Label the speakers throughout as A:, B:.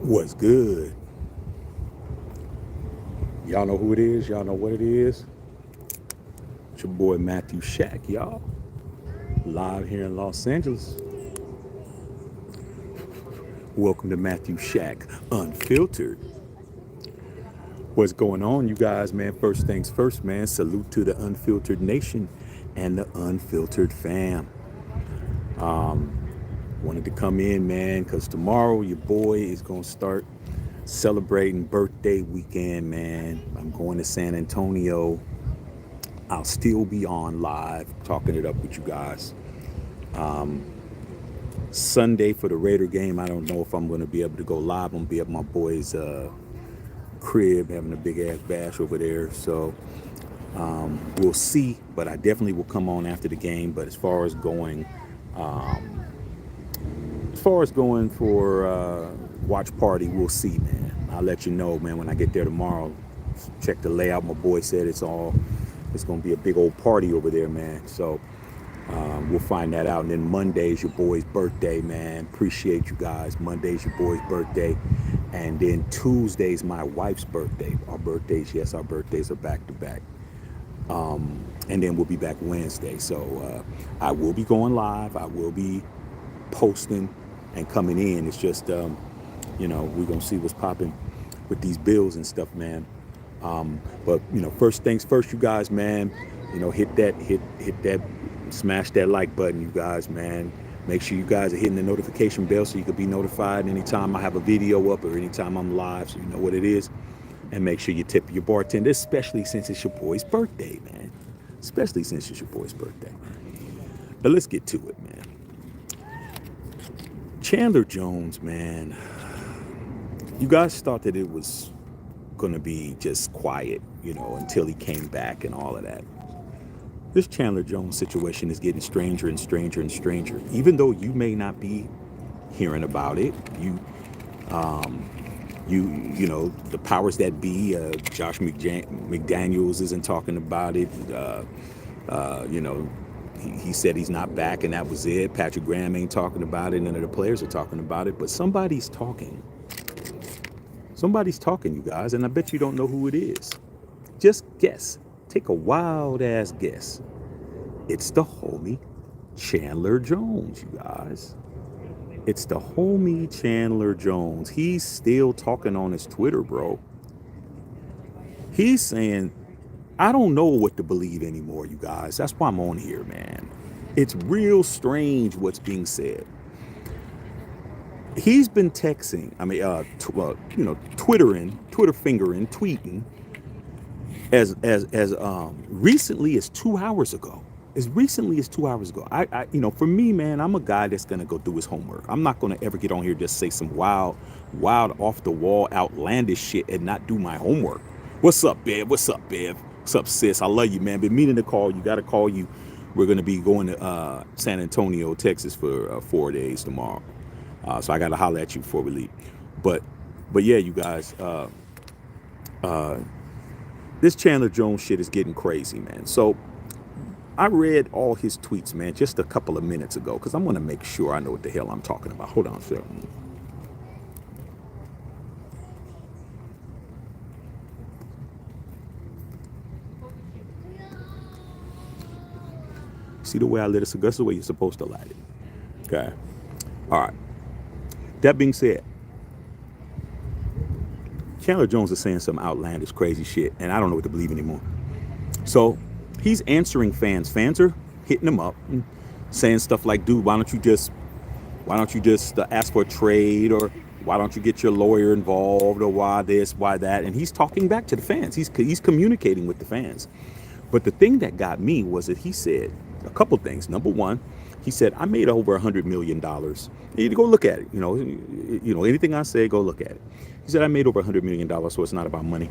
A: What's good? Y'all know who it is? Y'all know what it is? It's your boy Matthew Shack, y'all. Live here in Los Angeles. Welcome to Matthew Shack Unfiltered. What's going on, you guys, man? First things first, man. Salute to the Unfiltered Nation and the Unfiltered fam. Wanted to come in, man, because tomorrow your boy is going to start celebrating birthday weekend, man. I'm going to San Antonio. I'll still be on live talking it up with you guys. Sunday for the Raider game, I don't know if I'm going to be able to go live. I'm going to be at my boy's crib having a big ass bash over there. So we'll see, but I definitely will come on after the game. But as far as going for watch party, we'll see, man. I'll let you know, man, when I get there tomorrow. Check the layout. My boy said it's going to be a big old party over there, man. So we'll find that out. And then Monday's your boy's birthday, man. Appreciate you guys. Monday's your boy's birthday. And then Tuesday's my wife's birthday. Our birthdays are back to back. And then we'll be back Wednesday. So I will be going live. I will be posting and coming in. It's just, we're going to see what's popping with these bills and stuff, man. But, first things first, you guys, man, hit that, smash that like button, you guys, man. Make sure you guys are hitting the notification bell so you can be notified anytime I have a video up or anytime I'm live, so you know what it is. And make sure you tip your bartender, especially since it's your boy's birthday, man. Especially since it's your boy's birthday. But let's get to it, man. Chandler Jones, man. You guys thought that it was going to be just quiet, until he came back and all of that. This Chandler Jones situation is getting stranger and stranger and stranger. Even though you may not be hearing about it, the powers that be, Josh McDaniels isn't talking about it. He said he's not back and that was it. Patrick Graham ain't talking about it. None of the players are talking about it, but somebody's talking. Somebody's talking, you guys, and I bet you don't know who it is. Just guess. Take a wild ass guess. It's the homie Chandler Jones, you guys. It's the homie Chandler Jones. He's still talking on his Twitter, bro. He's saying, I don't know what to believe anymore, you guys. That's why I'm on here, man. It's real strange what's being said. He's been texting, Twitter fingering, tweeting as recently as 2 hours ago. As recently as 2 hours ago. For me, man, I'm a guy that's gonna go do his homework. I'm not gonna ever get on here and just say some wild, off the wall, outlandish shit and not do my homework. What's up, Bev? What's up, Bev? What's up, sis? I love you, man. Been meaning to call you. Gotta call you. We're gonna be going to San Antonio, Texas for 4 days tomorrow. So I gotta holler at you before we leave. But yeah, you guys. This Chandler Jones shit is getting crazy, man. So I read all his tweets, man, just a couple of minutes ago, because I'm going to make sure I know what the hell I'm talking about. Hold on a second. See the way I lit a cigar? That's the way you're supposed to light it. Okay. All right. That being said, Chandler Jones is saying some outlandish, crazy shit, and I don't know what to believe anymore. So he's answering fans. Fans are hitting him up and saying stuff like, dude, why don't you just ask for a trade, or why don't you get your lawyer involved, or why this, why that? And he's talking back to the fans. He's communicating with the fans. But the thing that got me was that he said a couple things. Number one, he said, I made over $100 million. You need to go look at it. Anything I say, go look at it. He said, I made over $100 million, so it's not about money.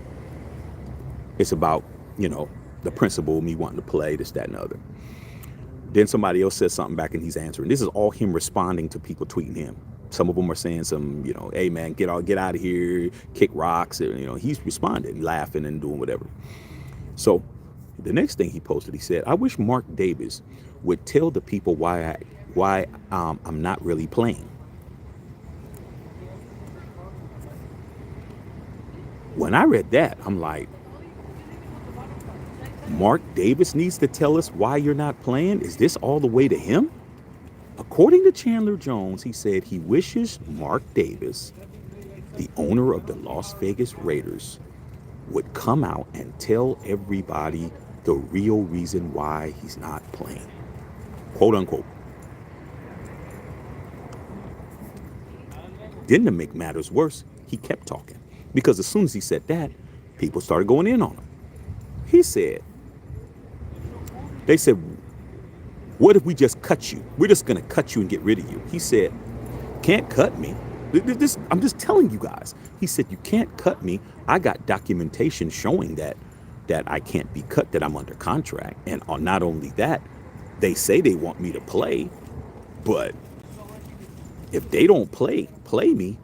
A: It's about, the principle of me wanting to play, this, that, and the other. Then somebody else says something back and he's answering. This is all him responding to people tweeting him. Some of them are saying some, hey man, get out of here, kick rocks. He's responding, laughing and doing whatever. So the next thing he posted, he said, I wish Mark Davis would tell the people why I'm not really playing. When I read that, I'm like, Mark Davis needs to tell us why you're not playing? Is this all the way to him? According to Chandler Jones, he said he wishes Mark Davis, the owner of the Las Vegas Raiders, would come out and tell everybody the real reason why he's not playing. Quote unquote. Then to make matters worse, he kept talking. Because as soon as he said that, people started going in on him. He said, they said, what if we just cut you? We're just going to cut you and get rid of you. He said, can't cut me. I'm just telling you guys. He said, you can't cut me. I got documentation showing that I can't be cut, that I'm under contract. And not only that, they say they want me to play, but if they don't play me,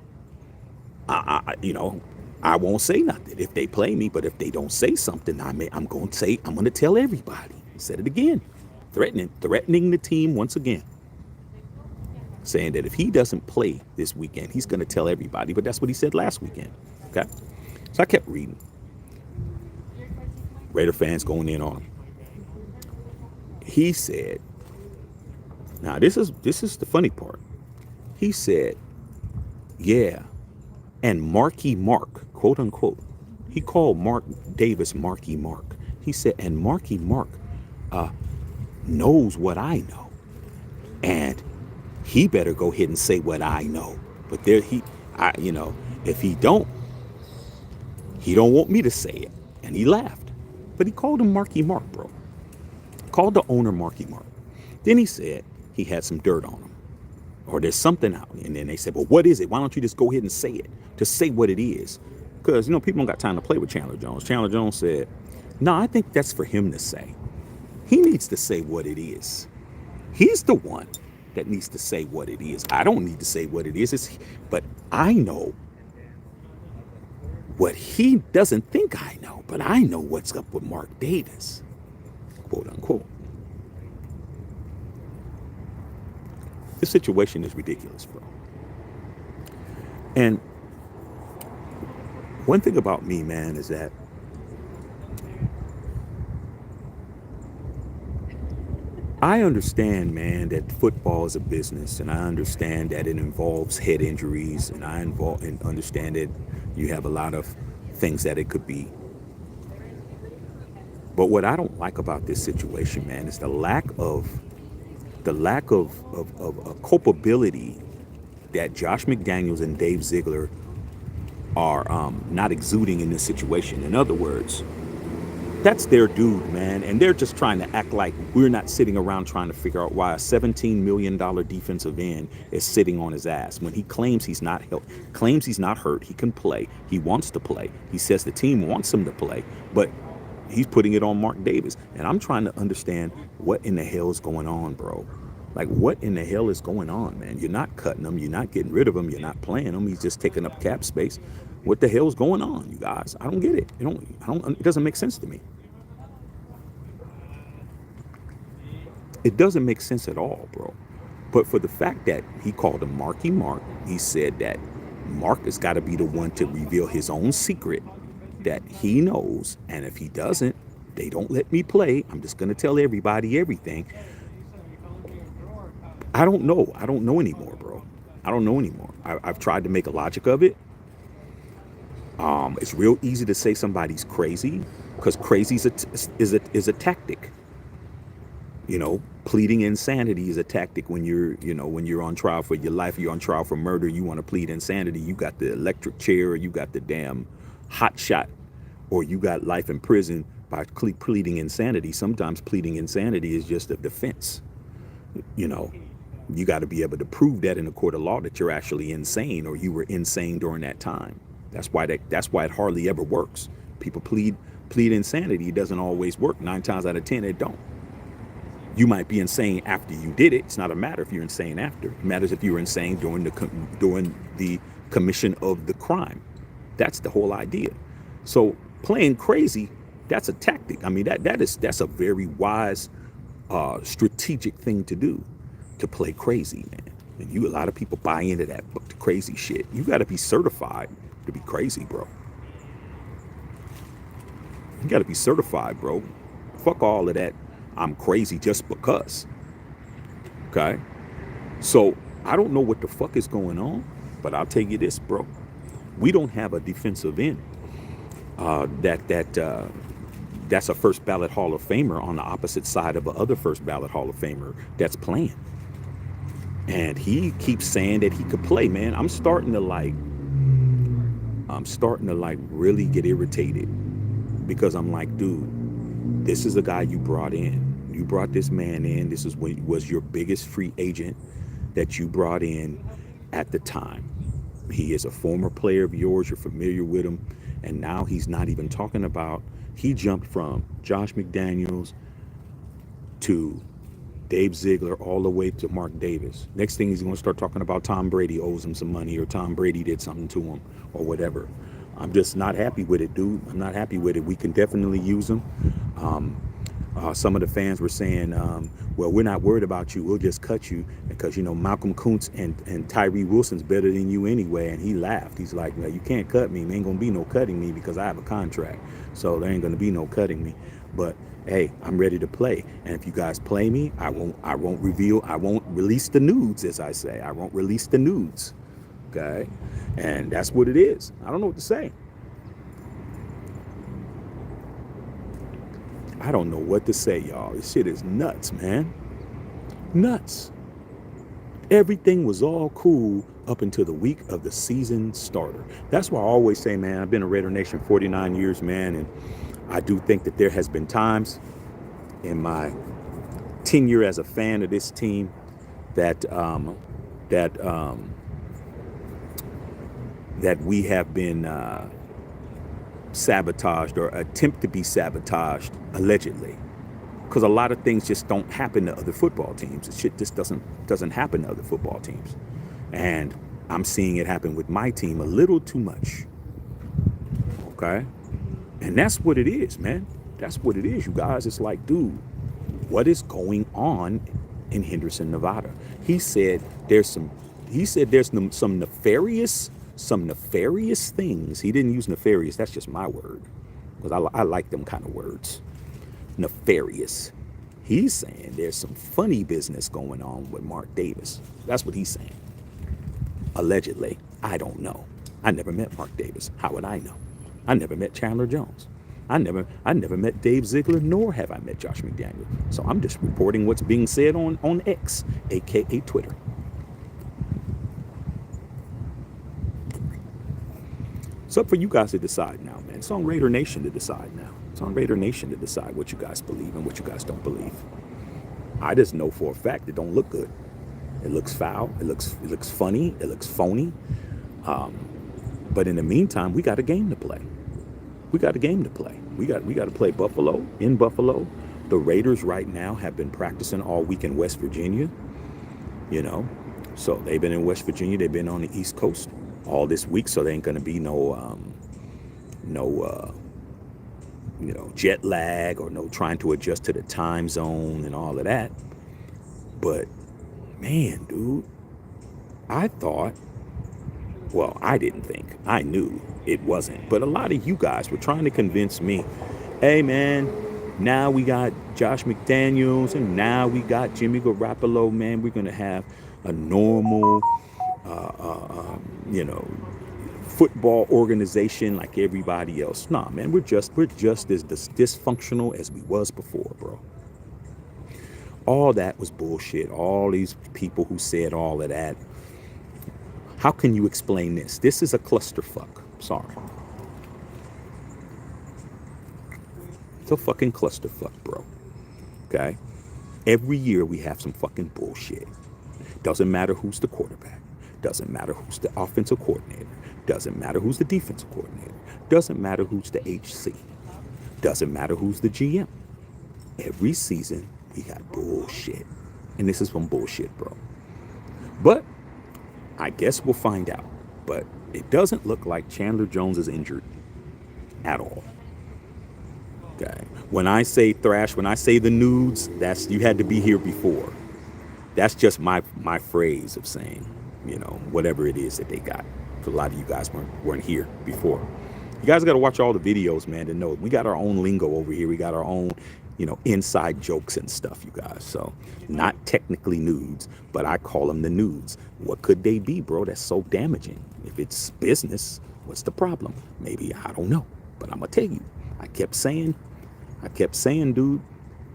A: I won't say nothing if they play me. But if they don't say something, I'm going to tell everybody. He said it again, threatening the team once again, saying that if he doesn't play this weekend, he's going to tell everybody. But that's what he said last weekend. Okay, so I kept reading. Raider fans going in on him. He said, now this is the funny part. He said, yeah, and Marky Mark, quote unquote. He called Mark Davis Marky Mark. He said, and Marky Mark knows what I know, and he better go ahead and say what I know. But if he don't want me to say it. And he laughed. But he called him Marky Mark, bro. Called the owner Marky Mark. Then he said he had some dirt on him, or there's something out. And then they said, well, what is it? Why don't you just go ahead and say it? Just say what it is. Because, people don't got time to play with Chandler Jones. Chandler Jones said, no, I think that's for him to say. He needs to say what it is. He's the one that needs to say what it is. I don't need to say what it is. But I know what he doesn't think I know. But I know what's up with Mark Davis, quote unquote. This situation is ridiculous, bro. And one thing about me, man, is that I understand, man, that football is a business, and I understand that it involves head injuries, and I understand that you have a lot of things that it could be. But what I don't like about this situation, man, is the lack of culpability that Josh McDaniels and Dave Ziegler are not exuding in this situation. In other words, that's their dude, man, and they're just trying to act like we're not sitting around trying to figure out why a $17 million defensive end is sitting on his ass when he claims he's not hurt, he can play, he wants to play, he says the team wants him to play, but he's putting it on Mark Davis. And I'm trying to understand what in the hell is going on, bro. Like, what in the hell is going on, man? You're not cutting him, you're not getting rid of him, you're not playing him, he's just taking up cap space. What the hell's going on, you guys? I don't get it. It doesn't make sense to me. It doesn't make sense at all, bro. But for the fact that he called him Marky Mark, he said that Mark has got to be the one to reveal his own secret that he knows. And if he doesn't, they don't let me play. I'm just going to tell everybody everything. I don't know. I don't know anymore, bro. I don't know anymore. I've tried to make a logic of it. It's real easy to say somebody's crazy because crazy is a tactic. Pleading insanity is a tactic when you're on trial for your life, you're on trial for murder, you want to plead insanity, you got the electric chair, or you got the damn hot shot, or you got life in prison by pleading insanity. Sometimes pleading insanity is just a defense. You got to be able to prove that in a court of law that you're actually insane or you were insane during that time. That's why it hardly ever works. People plead insanity. It doesn't always work. 9 times out of 10, it don't. You might be insane after you did it. It's not a matter if you're insane after. It matters if you were insane during the commission of the crime. That's the whole idea. So playing crazy, that's a tactic. I mean, that's a very wise, strategic thing to do, to play crazy, man. And a lot of people buy into that crazy shit. You got to be certified to be crazy, bro. You got to be certified, bro. Fuck all of that. I'm crazy just because. Okay. So I don't know what the fuck is going on, but I'll tell you this, bro. We don't have a defensive end that's a first ballot Hall of Famer on the opposite side of a other first ballot Hall of Famer that's playing. And he keeps saying that he could play, man. I'm starting to like really get irritated because I'm like, dude, this is a guy you brought in. You brought this man in. This is what was your biggest free agent that you brought in at the time. He is a former player of yours. You're familiar with him. And now he's not even talking about, he jumped from Josh McDaniels to Dave Ziegler all the way to Mark Davis. Next thing he's going to start talking about Tom Brady owes him some money or Tom Brady did something to him or whatever. I'm just not happy with it, dude. I'm not happy with it. We can definitely use him. Some of the fans were saying, well, we're not worried about you. We'll just cut you because, you know, Malcolm Kuntz and Tyree Wilson's better than you anyway. And he laughed. He's like, well, you can't cut me. There ain't going to be no cutting me because I have a contract. So there ain't going to be no cutting me. But hey, I'm ready to play. And if you guys play me, I won't release the nudes, as I say. I won't release the nudes. Okay. And that's what it is. I don't know what to say. I don't know what to say, y'all. This shit is nuts, man. Nuts. Everything was all cool up until the week of the season starter. That's why I always say, man, I've been a Raider Nation 49 years, man, and I do think that there has been times in my tenure as a fan of this team that we have been sabotaged or attempt to be sabotaged allegedly, because a lot of things just don't happen to other football teams. Shit just doesn't happen to other football teams, and I'm seeing it happen with my team a little too much. Okay, and that's what it is, man. That's what it is, you guys. It's like, dude, what is going on in Henderson, Nevada? He said there's some nefarious things. He didn't use nefarious. That's just my word, because I like them kind of words. Nefarious. He's saying there's some funny business going on with Mark Davis. That's what he's saying. Allegedly. I don't know. I never met Mark Davis. How would I know? I never met Chandler Jones. I never met Dave Ziegler, nor have I met Josh McDaniels. So I'm just reporting what's being said on X, aka Twitter. It's up for you guys to decide now, man. It's on Raider Nation to decide now. It's on Raider Nation to decide what you guys believe and what you guys don't believe. I just know for a fact it don't look good. It looks foul. It looks funny. It looks phony. But in the meantime, we got a game to play. We got to play Buffalo in Buffalo. The Raiders right now have been practicing all week in West Virginia. You know, so they've been in West Virginia. They've been on the East Coast all this week, so there ain't gonna be no jet lag or no trying to adjust to the time zone and all of that. But man, dude, I didn't think, I knew it wasn't, but a lot of you guys were trying to convince me, hey man, now we got Josh McDaniels and now we got Jimmy Garoppolo, man, we're gonna have a normal football organization like everybody else. Nah, man, we're just as dysfunctional as we was before, bro. All that was bullshit. All these people who said all of that. How can you explain this? This is a clusterfuck. Sorry. It's a fucking clusterfuck, bro. Okay? Every year we have some fucking bullshit. Doesn't matter who's the quarterback. Doesn't matter who's the offensive coordinator. Doesn't matter who's the defensive coordinator. Doesn't matter who's the HC. Doesn't matter who's the GM. Every season, we got bullshit. And this is some bullshit, bro. But I guess we'll find out. But it doesn't look like Chandler Jones is injured at all. Okay. When I say thrash, when I say the nudes, that's, you had to be here before. That's just my phrase of saying, whatever it is that they got. A lot of you guys weren't here before. You guys got to watch all the videos, man, to know. We got our own lingo over here. We got our own, inside jokes and stuff, you guys. So, not technically nudes, but I call them the nudes. What could they be, bro? That's so damaging. If it's business, what's the problem? Maybe, I don't know. But I'm going to tell you, I kept saying, dude,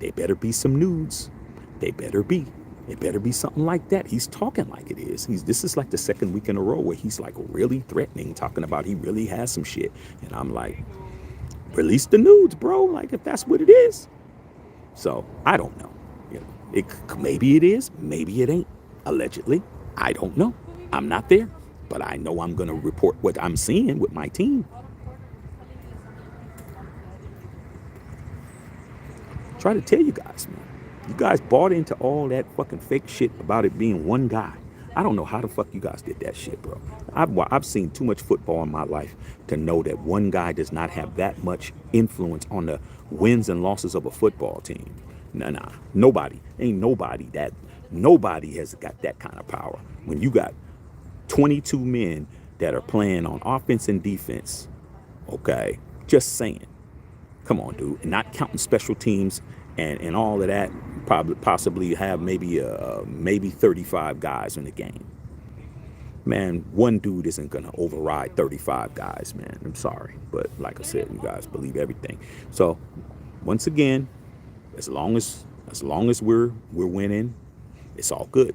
A: there better be some nudes. They better be. It better be something like that. He's talking like it is. This is like the second week in a row where he's like really threatening, talking about he really has some shit. And I'm like, release the nudes, bro. Like, if that's what it is. So I don't know. Maybe it is, maybe it ain't. Allegedly, I don't know. I'm not there, but I know I'm gonna report what I'm seeing with my team. Try to tell you guys, man. You guys bought into all that fucking fake shit about it being one guy. I don't know how the fuck you guys did that shit, bro. I've seen too much football in my life to know that one guy does not have that much influence on the wins and losses of a football team. Nah. Nobody. Ain't nobody has got that kind of power. When you got 22 men that are playing on offense and defense, okay, just saying. Come on, dude. And not counting special teams and all of that, possibly have maybe 35 guys in the game. Man, one dude isn't going to override 35 guys, man. I'm sorry. But like I said, you guys believe everything. So, once again, as long as we're winning, it's all good.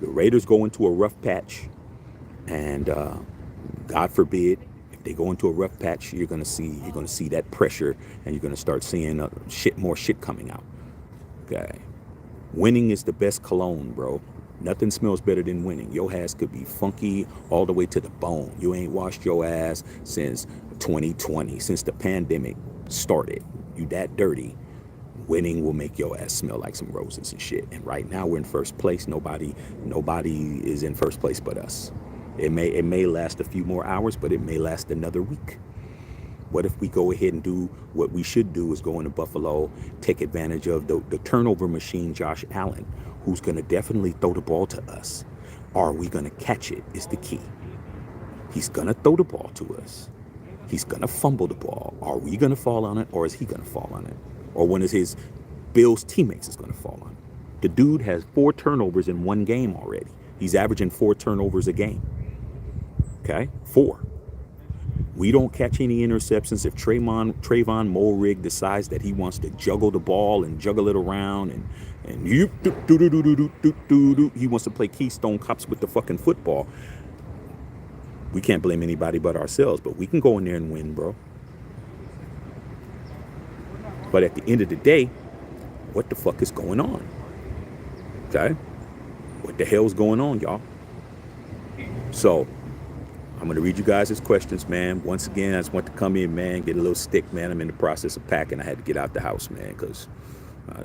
A: The Raiders go into a rough patch, and God forbid, if they go into a rough patch, you're gonna see that pressure, and you're gonna start seeing more shit coming out. Okay, winning is the best cologne, bro. Nothing smells better than winning. Your ass could be funky all the way to the bone. You ain't washed your ass since 2020, since the pandemic started. You that dirty. Winning will make your ass smell like some roses and shit. And right now we're in first place. Nobody is in first place but us. It may last a few more hours, but it may last another week. What if we go ahead and do what we should do, is go into Buffalo, take advantage of the turnover machine, Josh Allen, who's going to definitely throw the ball to us. Are we going to catch it is the key. He's going to throw the ball to us. He's going to fumble the ball. Are we going to fall on it, or is he going to fall on it? Or one of his Bills teammates is going to fall on it. The dude has 4 turnovers in one game already. He's averaging 4 turnovers a game. Okay? 4. We don't catch any interceptions. If Trayvon Mulrig decides that he wants to juggle the ball and juggle it around and he wants to play Keystone Cops with the fucking football, we can't blame anybody but ourselves. But we can go in there and win, bro. But at the end of the day, what the fuck is going on? Okay? What the hell's going on, y'all? So, I'm going to read you guys' questions, man. Once again, I just want to come in, man, get a little stick, man. I'm in the process of packing. I had to get out the house, man, because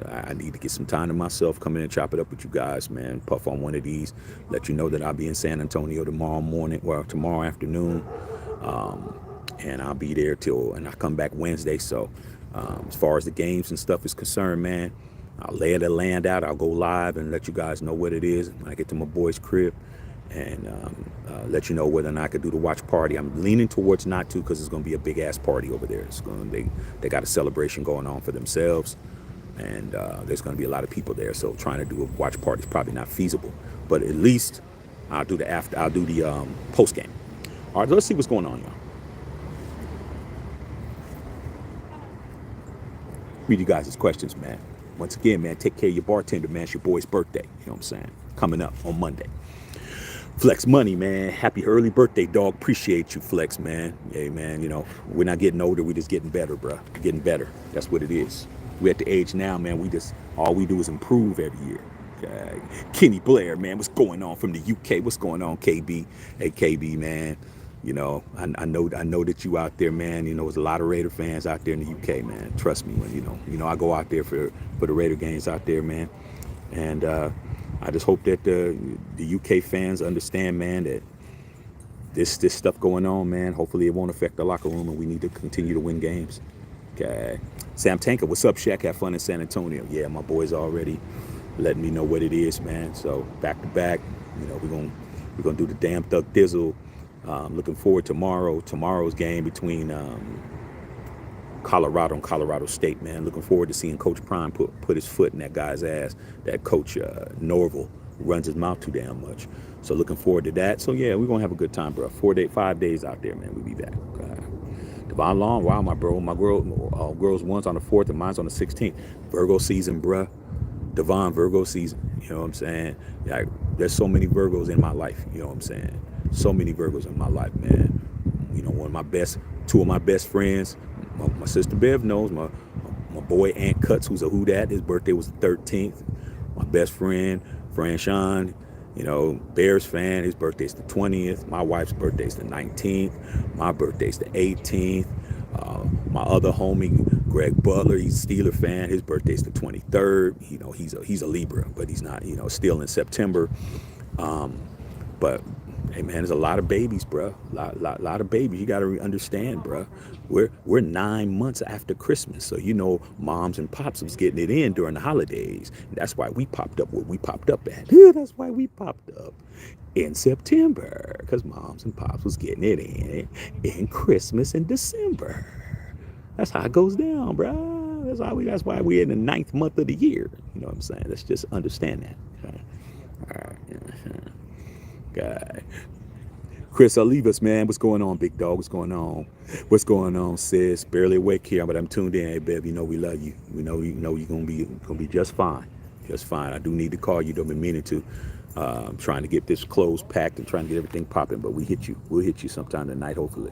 A: I need to get some time to myself, come in and chop it up with you guys, man. Puff on one of these. Let you know that I'll be in San Antonio tomorrow afternoon. And I'll be there and I come back Wednesday. So, as far as the games and stuff is concerned, man, I'll lay the land out. I'll go live and let you guys know what it is when I get to my boy's crib, and let you know whether or not I could do the watch party. I'm leaning towards not to, because it's going to be a big ass party over there. They got a celebration going on for themselves, and there's going to be a lot of people there. So trying to do a watch party is probably not feasible. But at least I'll do the post game. All right, let's see what's going on, y'all. Read you guys' questions, man. Once again, man, take care of your bartender, man. It's your boy's birthday. You know what I'm saying? Coming up on Monday. Flex Money, man. Happy early birthday, dog. Appreciate you, Flex, man. Hey, man, we're not getting older. We're just getting better, bro. We're getting better. That's what it is. We're at the age now, man. All we do is improve every year. Okay. Kenny Blair, man. What's going on from the UK? What's going on, KB? Hey, KB, man. I know that you out there, man. There's a lot of Raider fans out there in the UK, man. Trust me, when I go out there for the Raider games out there, man. And I just hope that the UK fans understand, man, that this stuff going on, man. Hopefully it won't affect the locker room, and we need to continue to win games. Okay. Sam Tanker, what's up, Shaq? Have fun in San Antonio. Yeah, my boys already letting me know what it is, man. So back to back, we're gonna do the damn Thug Dizzle Looking forward tomorrow's game between Colorado and Colorado State, man. Looking forward to seeing Coach Prime put his foot in that guy's ass. That Coach Norville runs his mouth too damn much. So looking forward to that. So yeah, we're gonna have a good time, bro. 5 days out there, man. We'll be back. Devon Long, wow, my bro, my girls one's on the 4th and mine's on the 16th. Virgo season, bruh. Devon, Virgo season. You know what I'm saying? Like, there's so many Virgos in my life. You know what I'm saying? So many Virgos in my life, man. You know, two of my best friends. My sister Bev knows. My boy Aunt Cuts, who's a Who Dat. His birthday was the 13th. My best friend, Fran Sean, you know, Bears fan. His birthday's the 20th. My wife's birthday's the 19th. My birthday's the 18th. My other homie, Greg Butler, he's a Steeler fan. His birthday's the 23rd. You know, he's a Libra, but he's not, you know, still in September. But hey, man, there's a lot of babies, bro. Lot of babies. You got to understand, bro. We're 9 months after Christmas, so you know, moms and pops was getting it in during the holidays. And that's why we popped up what we popped up at. That's why we popped up in September, because moms and pops was getting it in Christmas and December. That's how it goes down, bro. That's why we're in the 9th month of the year. You know what I'm saying? Let's just understand that. Okay? All right. God. Chris Olivas, man, what's going on, big dog? What's going on? What's going on, sis? Barely awake here, but I'm tuned in. Hey, babe, you know we love you. You know you're gonna be just fine, just fine. I do need to call you. Don't be meaning to. I'm trying to get this clothes packed and trying to get everything popping, but we'll hit you sometime tonight, hopefully.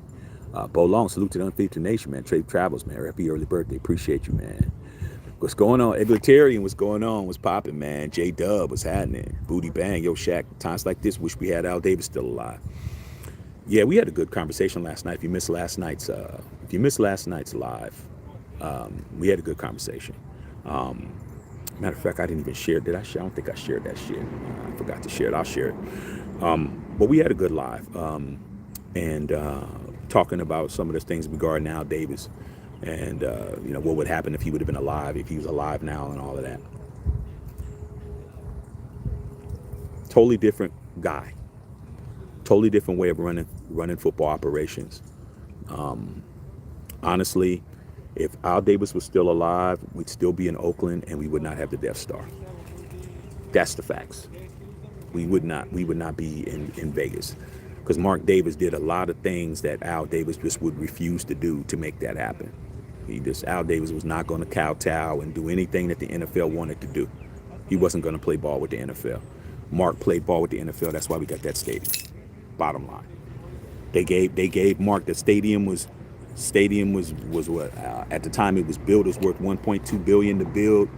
A: Bo Long, salute to the Unfeatured Nation, man. Trade Travels, man. Happy early birthday. Appreciate you, man. What's going on? Egalitarian, what's going on? What's popping, man? J Dub, what's happening? Booty Bang, yo, Shaq. Times like this, wish we had Al Davis still alive. Yeah, we had a good conversation last night. If you missed last night's live, we had a good conversation. Matter of fact, I didn't even share. Did I share? I don't think I shared that shit. I forgot to share it. I'll share it. But we had a good live, and talking about some of the things regarding Al Davis, and you know, what would happen if he would have been alive, if he was alive now, and all of that. Totally different guy. Totally different way of running football operations. Honestly, if Al Davis was still alive, we'd still be in Oakland, and we would not have the Death Star. That's the facts. We would not be in Vegas, because Mark Davis did a lot of things that Al Davis just would refuse to do to make that happen. Al Davis was not going to kowtow and do anything that the NFL wanted to do. He wasn't going to play ball with the NFL. Mark played ball with the NFL. That's why we got that stadium. Bottom line, they gave Mark the stadium was what at the time it was built. It was worth $1.2 billion to build.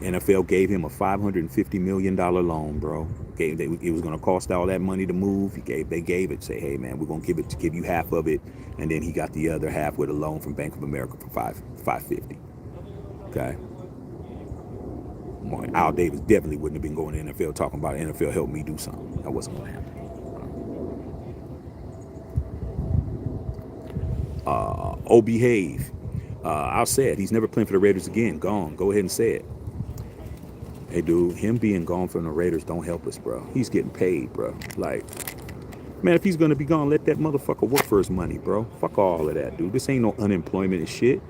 A: NFL gave him a $550 million loan, bro. It was going to cost all that money to move. They gave it. Say, hey man, we're going to give you half of it, and then he got the other half with a loan from Bank of America for $550. Okay. Al Davis definitely wouldn't have been going to the NFL talking about NFL help me do something. That wasn't going to happen. Behave. I'll say it. He's never playing for the Raiders again. Gone. Go ahead and say it. Hey, dude, him being gone from the Raiders don't help us, bro. He's getting paid, bro. Like, man, if he's going to be gone, let that motherfucker work for his money, bro. Fuck all of that, dude. This ain't no unemployment and shit.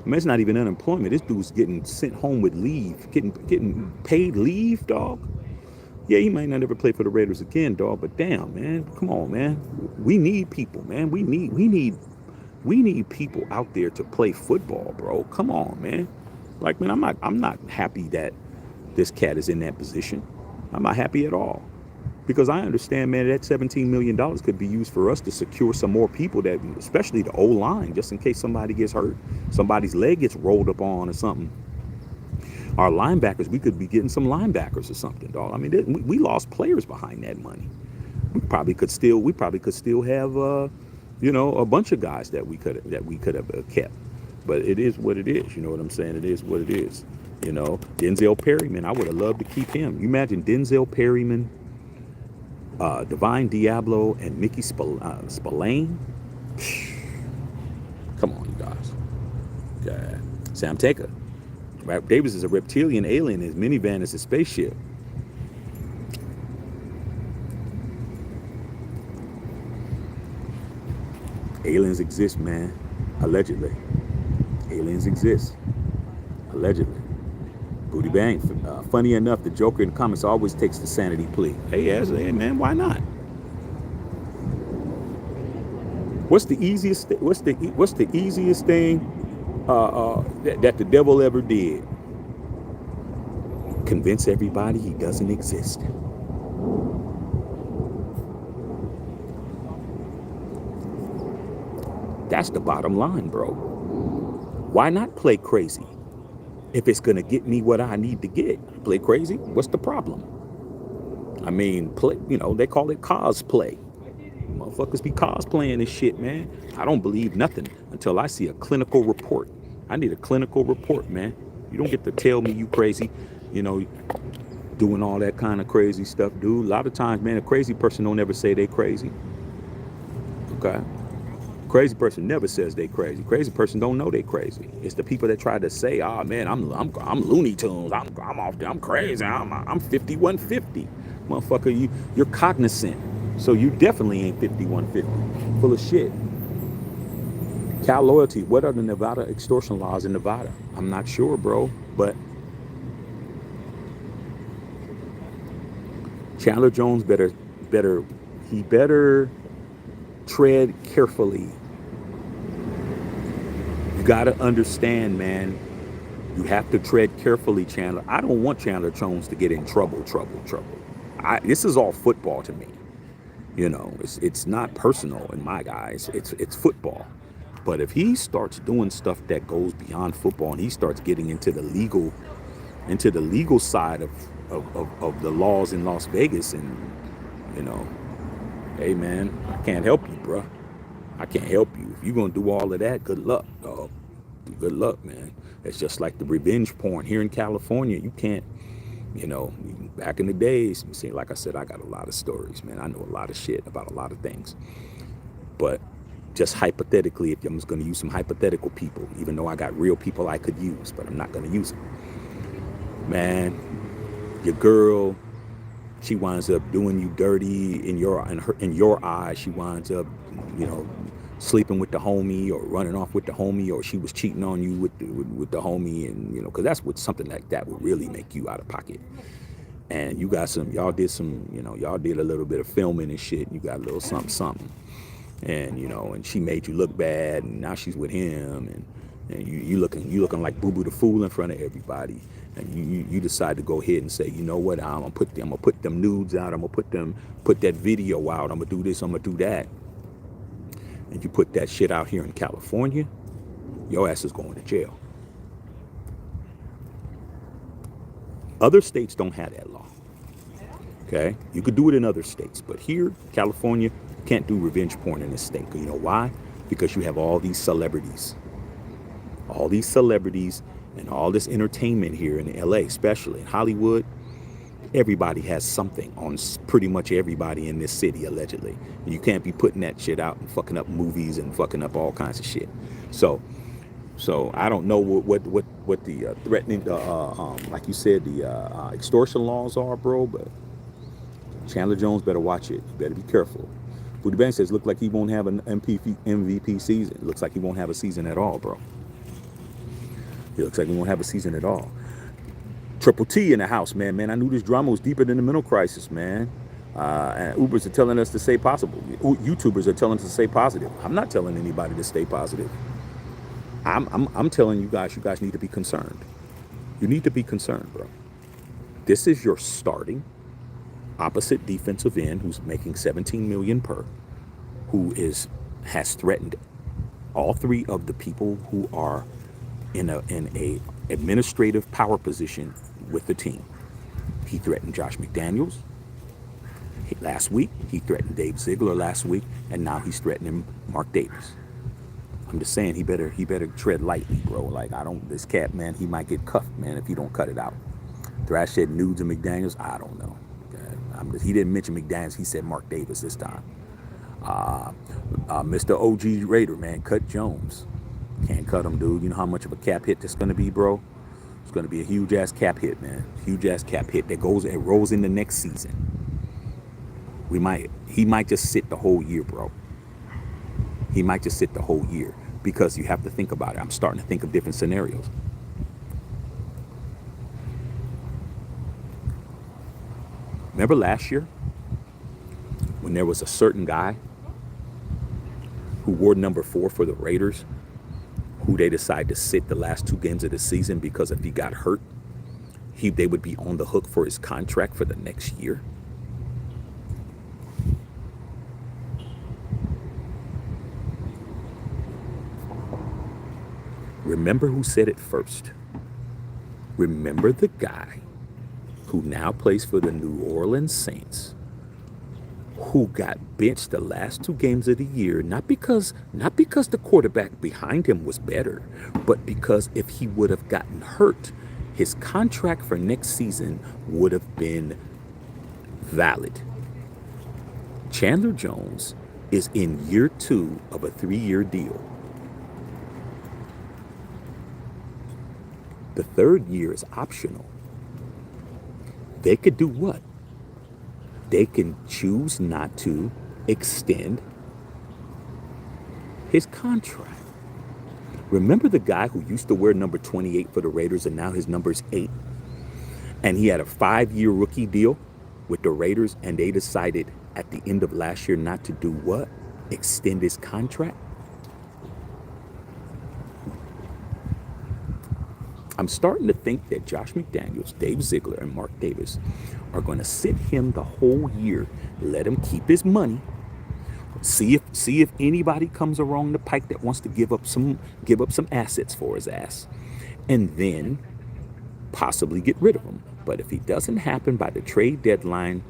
A: I mean, it's not even unemployment. This dude's getting sent home with leave, getting paid leave, dog. Yeah, he might not ever play for the Raiders again, dog, but damn, man. Come on, man. We need people, man. We need people out there to play football, bro. Come on, man. Like, man, I'm not happy that this cat is in that position. I'm not happy at all. Because I understand, man, that $17 million could be used for us to secure some more people, that, especially the O-line, just in case somebody gets hurt, somebody's leg gets rolled up on or something. Our linebackers, we could be getting some linebackers or something, dog. I mean, we lost players behind that money. We probably could still have, you know, a bunch of guys that we could have kept. But it is what it is. You know what I'm saying? It is what it is. You know, Denzel Perryman, I would have loved to keep him. You imagine Denzel Perryman, Divine Diablo, and Mickey Spillane? Come on, you guys. God. Sam Taker. Rap Davis is a reptilian alien. His minivan is a spaceship. Aliens exist, man. Allegedly. Aliens exist. Allegedly. Booty Bang. Funny enough, the Joker in the comics always takes the sanity plea. Hey man, why not? What's the easiest? What's the easiest thing that the devil ever did? Convince everybody he doesn't exist. That's the bottom line, bro. Why not play crazy? If it's gonna get me what I need to get, play crazy. What's the problem? I mean, play. They call it cosplay. Motherfuckers be cosplaying this shit, man. I don't believe nothing until I see a clinical report. I need a clinical report, man. You don't get to tell me you crazy, doing all that kind of crazy stuff, dude. A lot of times, man, a crazy person don't ever say they crazy. Okay? Crazy person never says they crazy. Crazy person don't know they crazy. It's the people that try to say, "Oh man, I'm Looney Tunes. I'm off there. I'm crazy. I'm 5150." Motherfucker, you're cognizant. So you definitely ain't 5150. Full of shit. Cal loyalty. What are the Nevada extortion laws in Nevada? I'm not sure, bro. But Chandler Jones better tread carefully. You gotta understand, man. You have to tread carefully, Chandler. I don't want Chandler Jones to get in trouble. This is all football to me. It's not personal in my guys. It's football. But if he starts doing stuff that goes beyond football and he starts getting into the legal side of the laws in Las Vegas, and hey man, I can't help you, bro. I can't help you. If you're gonna do all of that, good luck, dog. Good luck, man. It's just like the revenge porn here in California. You can't, back in the days, see, like I said, I got a lot of stories, man. I know a lot of shit about a lot of things. But just hypothetically, if I'm just going to use some hypothetical people, even though I got real people I could use, but I'm not going to use them. Man, your girl, she winds up doing you dirty in your eyes. She winds up, sleeping with the homie or running off with the homie, or she was cheating on you with the homie, and because that's what something like that would really make you out of pocket. And y'all did a little bit of filming and shit. You got a little something, and and she made you look bad, and now she's with him, and you looking like Boo Boo the Fool in front of everybody, and you decide to go ahead and say, you know what, I'm gonna put them nudes out, I'm gonna put that video out, I'm gonna do this, I'm gonna do that. And you put that shit out here in California, your ass is going to jail. Other states don't have that law. Okay? You could do it in other states, but here, California, you can't do revenge porn in this state. You know why? Because you have all these celebrities. All these celebrities and all this entertainment here in LA, especially in Hollywood. Everybody has something on pretty much everybody in this city, allegedly. And you can't be putting that shit out and fucking up movies and fucking up all kinds of shit. So I don't know what the threatening, like you said, the extortion laws are, bro. But Chandler Jones better watch it. You better be careful. Booty Bang says, look like he won't have an MVP season. Looks like he won't have a season at all, bro. It looks like he won't have a season at all. Triple T in the house, man. I knew this drama was deeper than the mental crisis, man. And Ubers are telling us to stay possible. YouTubers are telling us to stay positive. I'm not telling anybody to stay positive. I'm telling you guys need to be concerned. You need to be concerned, bro. This is your starting opposite defensive end who's making $17 million per, who has threatened all three of the people who are in a administrative power position with the team. He threatened Josh McDaniels last week. He threatened Dave Ziegler last week, and now he's threatening Mark Davis. I'm just saying he better tread lightly, bro. Like, this cat, man, he might get cuffed, man, if he don't cut it out. Thrash said nudes of McDaniels. I don't know. He didn't mention McDaniels. He said Mark Davis this time. Mr. OG Raider, man, cut Jones. Can't cut him, dude. You know how much of a cap hit that's going to be, bro? It's going to be a huge-ass cap hit, man. Huge-ass cap hit that rolls into next season. He might just sit the whole year, bro. He might just sit the whole year because you have to think about it. I'm starting to think of different scenarios. Remember last year when there was a certain guy who wore number 4 for the Raiders, who they decided to sit the last 2 games of the season because if he got hurt, they would be on the hook for his contract for the next year? Remember who said it first. Remember the guy who now plays for the New Orleans Saints, who got benched the last 2 games of the year, not because the quarterback behind him was better, but because if he would have gotten hurt, his contract for next season would have been valid. Chandler Jones is in year 2 of a 3-year deal. The 3rd year is optional. They could do what? They can choose not to extend his contract. Remember the guy who used to wear number 28 for the Raiders and now his number's 8? And he had a 5-year rookie deal with the Raiders, and they decided at the end of last year not to do what? Extend his contract? I'm starting to think that Josh McDaniels, Dave Ziegler, and Mark Davis are going to sit him the whole year, let him keep his money, see if anybody comes along the pike that wants to give up some assets for his ass, and then possibly get rid of him. But if it doesn't happen by the trade deadline,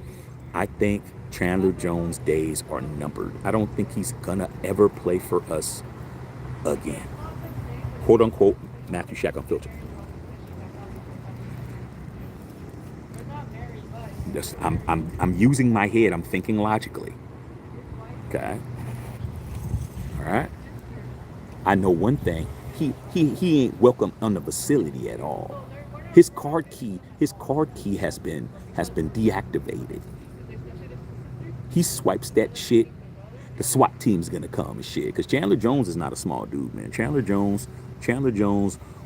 A: I think Chandler Jones' days are numbered. I don't think he's gonna ever play for us again. Quote unquote, Matthew Shack Unfiltered. I'm using my head. I'm thinking logically. Okay. All right. I know one thing. He ain't welcome on the facility at all. His card key has been deactivated. He swipes that shit. The SWAT team's gonna come and shit. Cause Chandler Jones is not a small dude, man. Chandler Jones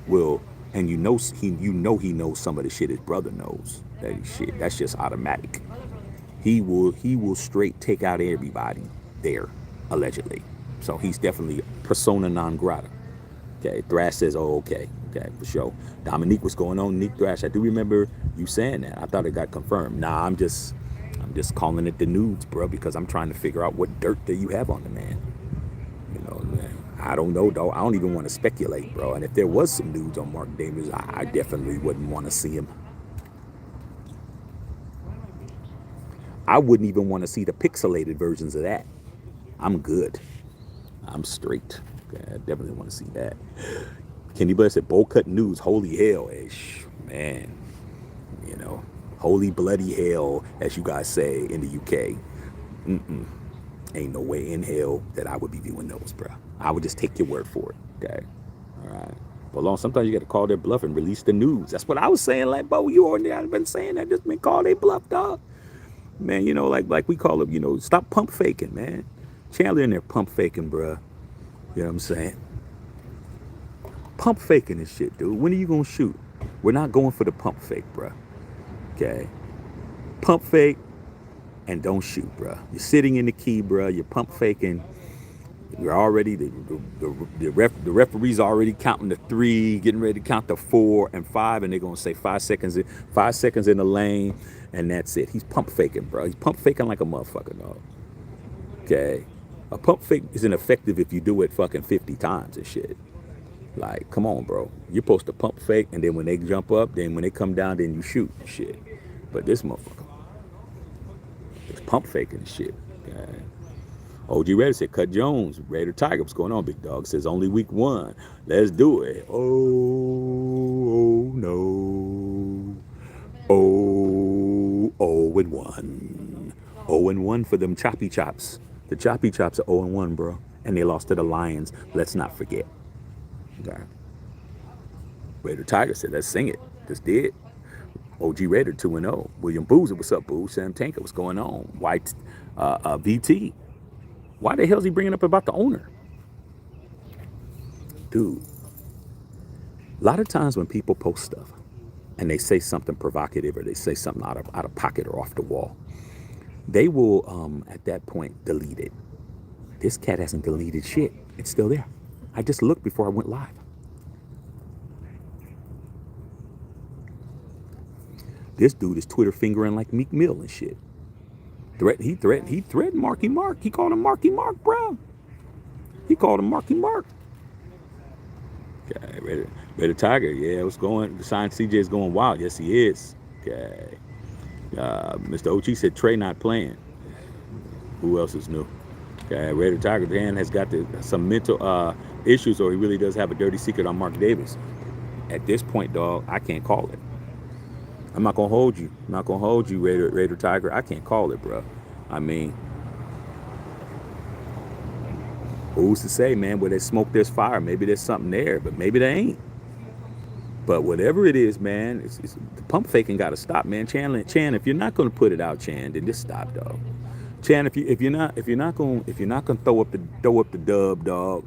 A: will, and he knows some of the shit his brother knows. That's just automatic. He will straight take out everybody there, allegedly. So he's definitely persona non grata. Okay, Thrash says, oh, okay, for sure. Dominique, what's going on? Nick Thrash, I do remember you saying that. I thought it got confirmed. Nah, I'm just calling it the nudes, bro, because I'm trying to figure out what dirt do you have on the man. You know, man, I don't know, though. I don't even want to speculate, bro. And if there was some nudes on Mark Davis, I definitely wouldn't want to see him. I wouldn't even want to see the pixelated versions of that. I'm good. I'm straight. Okay, I definitely want to see that. Kenny Blair said, bowl cut news, holy hell. Man, you know, holy bloody hell, as you guys say in the UK. Ain't no way in hell that I would be viewing those, bro. I would just take your word for it, okay? All right. But sometimes you got to call their bluff and release the news. That's what I was saying. Like, Bo, you already I've been saying that. Just been call their bluff, dog. Man, you know, like we call them, you know, stop pump faking, man. Chandler in there pump faking, bro. You know what I'm saying? Pump faking this shit, dude. When are you going to shoot? We're not going for the pump fake, bro. Okay? Pump fake and don't shoot, bro. You're sitting in the key, bro. You're pump faking. You're already, the referee's already counting to 3, getting ready to count to 4 and 5, and they're going to say 5 seconds in the lane, and that's it. He's pump faking, bro. He's pump faking like a motherfucker, dog. Okay? A pump fake isn't effective if you do it fucking 50 times and shit. Like, come on, bro. You're supposed to pump fake, and then when they jump up, then when they come down, then you shoot and shit. But this motherfucker is pump faking and shit. Okay? OG Raider said, Cut Jones, Raider Tiger. What's going on, big dog? Says only week 1. Let's do it. Oh no. Oh and 1. 0-1 for them choppy chops. The choppy chops are 0-1, bro. And they lost to the Lions. Let's not forget. Okay. Raider Tiger said, let's sing it. Just did. OG Raider 2-0. William Boozer, what's up, boo? Sam Tanker, what's going on? White VT. Why the hell is he bringing up about the owner? dude, a lot of times when people post stuff and they say something provocative or they say something out of pocket or off the wall, they will at that point delete it. This cat hasn't deleted shit. It's still there. I just looked before I went live. This dude is Twitter fingering like Meek Mill and shit. He threatened Marky Mark. He called him Marky Mark, bro. He called him Marky Mark. Okay, Red Tiger, yeah, what's going? The sign CJ is going wild. Yes, he is. Okay. Mr. Ochi said Trey not playing. Who else is new? Okay, Red Tiger, Dan has got some mental issues, or he really does have a dirty secret on Mark Davis. At this point, dog, I can't call it. I'm not gonna hold you. I'm not gonna hold you, Raider Tiger. I can't call it, bro. I mean, who's to say, man? Where there's smoke, there's fire. Maybe there's something there, but maybe there ain't. But whatever it is, man, it's the pump faking got to stop, man. Chan, if you're not gonna put it out, Chan, then just stop, dog. Chan, if you're not gonna throw up the dub, dog.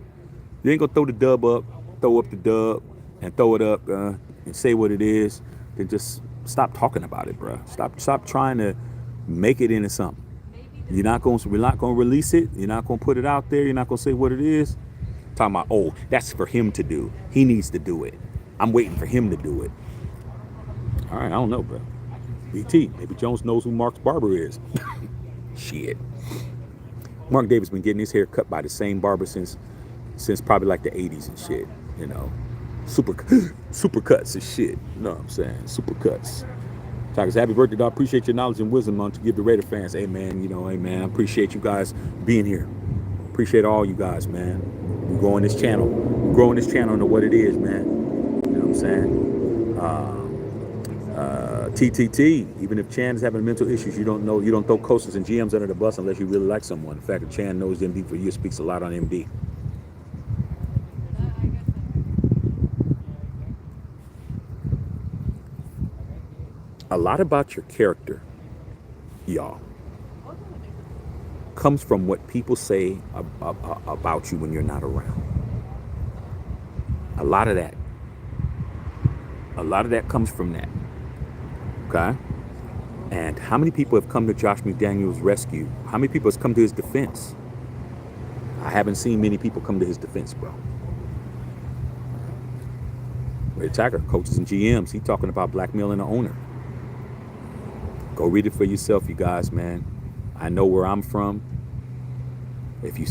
A: You ain't gonna throw the dub up, throw up the dub, and throw it up and say what it is. Then just stop talking about it, bro. Stop trying to make it into something. We're not gonna release it. You're not gonna put it out there. You're not gonna say what it is. Talking about, oh, that's for him to do. He needs to do it. I'm waiting for him to do it. All right, I don't know, bro. BT, maybe Jones knows who Mark's barber is. Shit. Mark Davis been getting his hair cut by the same barber since probably like the 80s and shit. You know, super cuts and shit. You know what I'm saying? Super cuts. Tigers, happy birthday, dog. Appreciate your knowledge and wisdom to give the Raider fans. Hey, man, hey, man, I appreciate you guys being here. Appreciate all you guys, man. We're growing this channel. We're growing this channel into what it is, man. You know what I'm saying? TTT, even if Chan is having mental issues, you don't throw coaches and GMs under the bus unless you really like someone. The fact that Chan knows MD for years speaks a lot on MD. A lot about your character, y'all, comes from what people say about you when you're not around. A lot of that comes from that. Okay? And how many people have come to Josh McDaniels' rescue? How many people has come to his defense? I haven't seen many people come to his defense, bro. Red Tiger, coaches and GMs, he talking about blackmailing the owner. Go read it for yourself, you guys, man. I know where I'm from. If you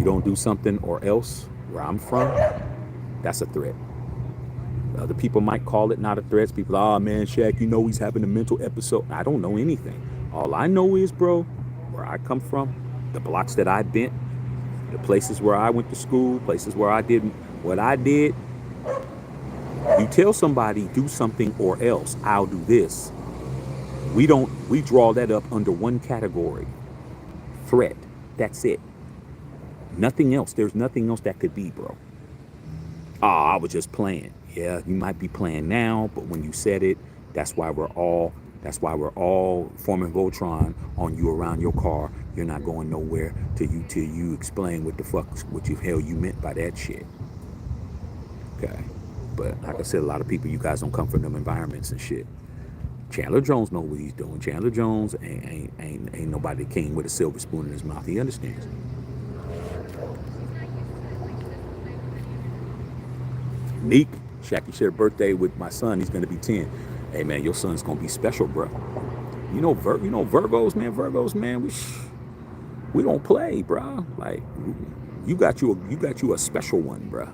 A: don't do something or else, where I'm from, that's a threat. Other people might call it not a threat. People, man, Shaq, he's having a mental episode. I don't know anything. All I know is, bro, where I come from, the blocks that I bent, the places where I went to school, places where I did what I did. You tell somebody, do something or else, I'll do this. We draw that up under one category. Threat. That's it. Nothing else. There's nothing else that could be, bro. I was just playing. Yeah, you might be playing now, but when you said it, that's why we're all forming Voltron on you around your car. You're not going nowhere till you explain what the hell you meant by that shit. Okay. But like I said, a lot of people, you guys don't come from them environments and shit. Chandler Jones know what he's doing. Chandler Jones ain't nobody king with a silver spoon in his mouth. He understands. Neek, Shaq, shared a birthday with my son. He's gonna be 10. Hey man, your son's gonna be special, bro. Virgos, man. We don't play, bro. Like you got you a special one, bro.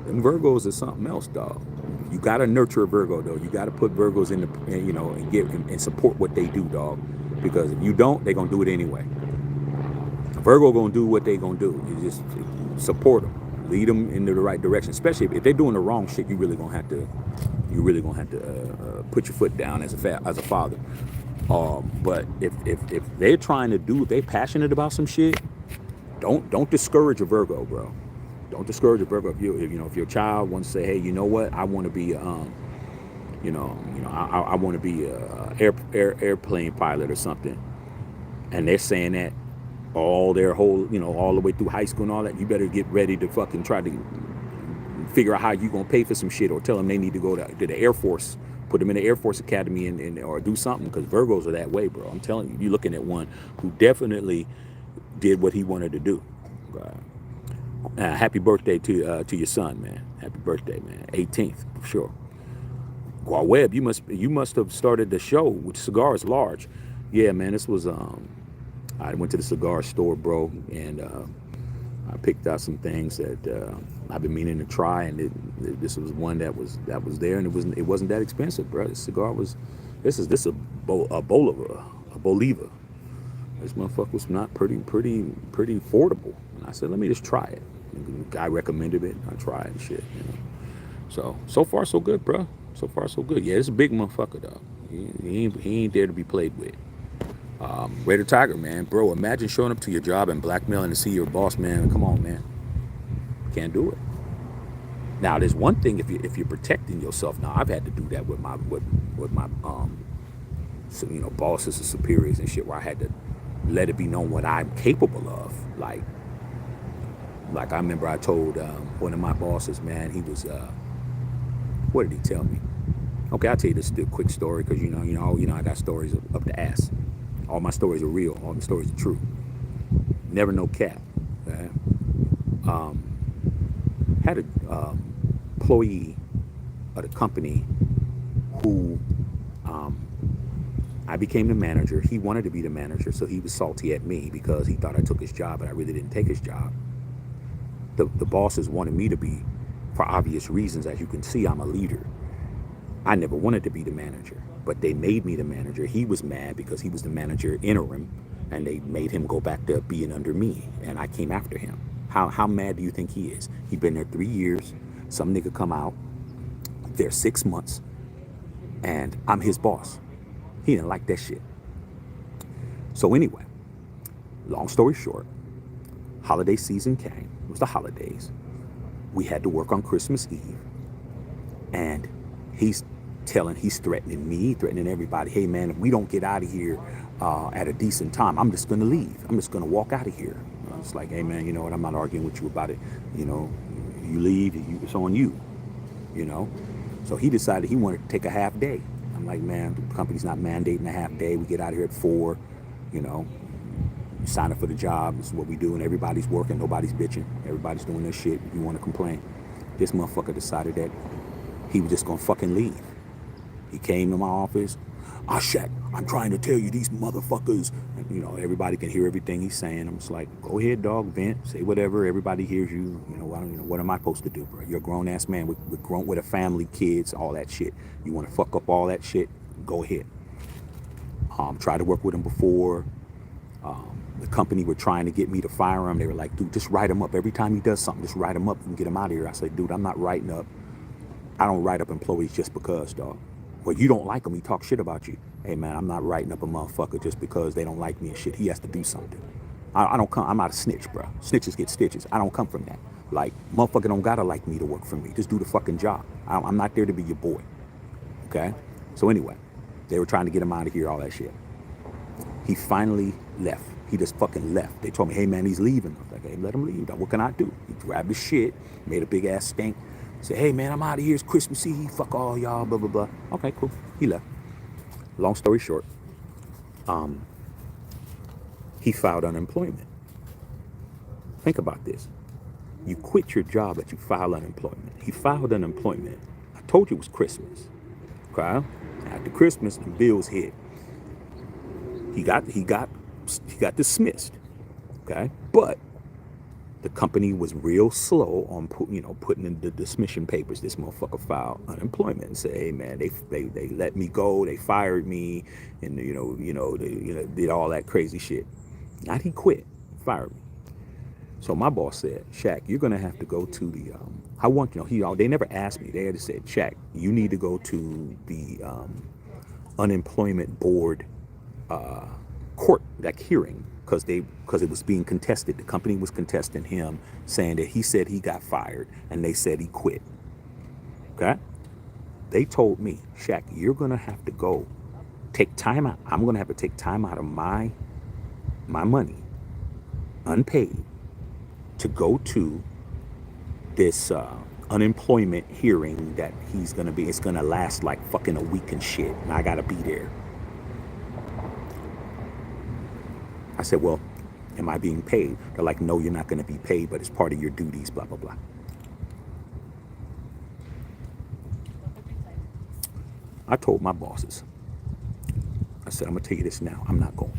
A: Them Virgos is something else, dog. You gotta nurture a Virgo, though. You gotta put Virgos in and support what they do, dog. Because if you don't, they gonna do it anyway. A Virgo gonna do what they gonna do. You just support them, lead them into the right direction. Especially if they're doing the wrong shit, you really gonna have to put your foot down as a father. But if they're trying to do, if they're passionate about some shit, don't discourage a Virgo, bro. Don't discourage a Virgo. If your child wants to say, hey, you know what, I want to be, I want to be a airplane pilot or something, and they're saying that all their whole, all the way through high school and all that, you better get ready to fucking try to figure out how you gonna pay for some shit, or tell them they need to go to the Air Force, put them in the Air Force Academy, and or do something, because Virgos are that way, bro. I'm telling you, you're looking at one who definitely did what he wanted to do. Happy birthday to your son, man. Happy birthday, man. 18th, for sure. Well, Webb, you must have started the show with Cigars Large. Yeah, man. This was I went to the cigar store, bro, and I picked out some things that I've been meaning to try, and this was one that was there, and it wasn't that expensive, bro. This cigar was this a Bolivar. This motherfucker was not pretty affordable. And I said, let me just try it. And the guy recommended it. I tried and shit, you know. So far so good, bro. So far so good. Yeah, it's a big motherfucker, though. He ain't there to be played with. Raider Tiger, man, bro. Imagine showing up to your job and blackmailing to see your boss, man. Come on, man. Can't do it. Now, there's one thing if you're protecting yourself. Now, I've had to do that with my so, you know, bosses and superiors and shit, where I had to let it be known what I'm capable of. Like I remember I told one of my bosses, man, he was what did he tell me? Okay, I'll tell you this quick story, because you know I got stories up the ass. All my stories are real. All the stories are true. Never no cap. Okay? Had a employee of the company who I became the manager. He wanted to be the manager, so he was salty at me because he thought I took his job, but I really didn't take his job. The bosses wanted me to be, for obvious reasons. As you can see, I'm a leader. I never wanted to be the manager, but they made me the manager. He was mad because he was the manager interim, and they made him go back to being under me, and I came after him. How mad do you think he is? He'd been there 3 years. Some nigga come out there 6 months, and I'm his boss. He didn't like that shit. So anyway, long story short, holiday season came. It was the holidays. We had to work on Christmas Eve, and he's threatening me, threatening everybody. Hey, man, if we don't get out of here at a decent time, I'm just going to leave. I'm just going to walk out of here. I was like, hey, man, you know what? I'm not arguing with you about it. You know, you leave, it's on you, you know. So he decided he wanted to take a half day. I'm like, man, the company's not mandating a half day. We get out of here at 4, you know. Sign up for the job. This is what we do, and everybody's working. Nobody's bitching. Everybody's doing their shit. If you want to complain. This motherfucker decided that he was just going to fucking leave. He came to my office. Shaq, I'm trying to tell you, these motherfuckers. And, you know, everybody can hear everything he's saying. I'm just like, go ahead, dog, vent, say whatever. Everybody hears you. You know, what am I supposed to do, bro? You're a grown ass man with a family, kids, all that shit. You want to fuck up all that shit? Go ahead. Tried to work with him before. The company were trying to get me to fire him. They were like, dude, just write him up. Every time he does something, just write him up and get him out of here. I said, dude, I'm not writing up. I don't write up employees just because, dog. Well, you don't like him. He talks shit about you. Hey, man, I'm not writing up a motherfucker just because they don't like me and shit. He has to do something. I don't come. I'm not a snitch, bro. Snitches get stitches. I don't come from that. Like, motherfucker don't gotta like me to work for me. Just do the fucking job. I'm not there to be your boy. Okay? So anyway, they were trying to get him out of here, all that shit. He finally left. He just fucking left. They told me, hey, man, he's leaving. I was like, hey, let him leave. What can I do? He grabbed his shit, made a big ass stink. Said, hey, man, I'm out of here. It's Christmas Eve. Fuck all y'all, blah, blah, blah. Okay, cool. He left. Long story short, he filed unemployment. Think about this. You quit your job, but you file unemployment. He filed unemployment. I told you it was Christmas. Okay? After Christmas, the bills hit. He got dismissed. Okay? But the company was real slow on putting in the dismission papers. This motherfucker filed unemployment and said, hey, man, they let me go. They fired me, and they did all that crazy shit. Not he quit, fired me. So my boss said, Shaq, you're gonna have to go to the they never asked me. They had said, Shaq, you need to go to the unemployment board court, like hearing, because it was being contested. The company was contesting him, saying that he said he got fired and they said he quit. Okay? They told me, Shaq, you're gonna have to go take time out. I'm gonna have to take time out of my money, unpaid, to go to this unemployment hearing that he's gonna be, it's gonna last like fucking a week and shit, and I gotta be there. I said, well, am I being paid? They're like, no, you're not gonna be paid, but it's part of your duties, blah, blah, blah. I told my bosses, I said, I'm gonna tell you this now, I'm not going.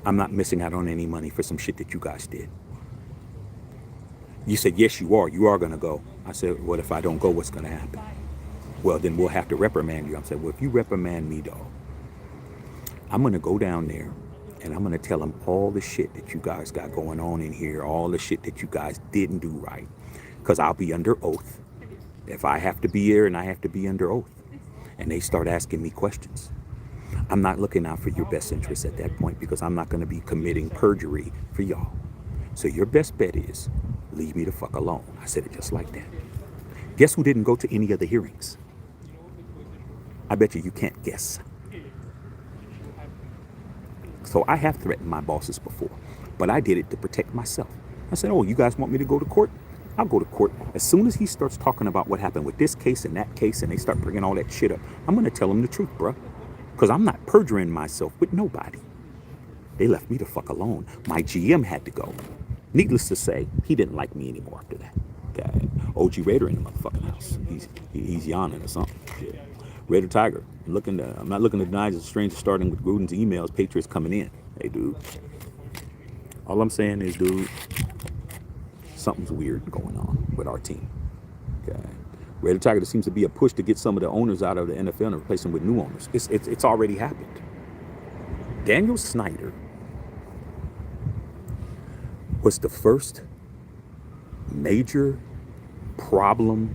A: I'm not missing out on any money for some shit that you guys did. You said, yes, you are gonna go. I said, what if I don't go, what's gonna happen? Well, then we'll have to reprimand you. I said, well, if you reprimand me, dog, I'm gonna go down there and I'm gonna tell them all the shit that you guys got going on in here, all the shit that you guys didn't do right. Because I'll be under oath. If I have to be here and I have to be under oath. And they start asking me questions. I'm not looking out for your best interests at that point because I'm not gonna be committing perjury for y'all. So your best bet is leave me the fuck alone. I said it just like that. Guess who didn't go to any of the hearings? I bet you can't guess. So I have threatened my bosses before, but I did it to protect myself. I said, oh, you guys want me to go to court? I'll go to court. As soon as he starts talking about what happened with this case and that case and they start bringing all that shit up, I'm going to tell him the truth, bro. Because I'm not perjuring myself with nobody. They left me the fuck alone. My GM had to go. Needless to say, he didn't like me anymore after that. Okay. OG Raider in the motherfucking house. He's yawning or something. Yeah. Raider Tiger. I'm not looking to deny it's a stranger starting with Gruden's emails, Patriots coming in. Hey, dude. All I'm saying is, dude, something's weird going on with our team. Okay. Raider Tiger, there seems to be a push to get some of the owners out of the NFL and replace them with new owners. It's already happened. Daniel Snyder was the first major problem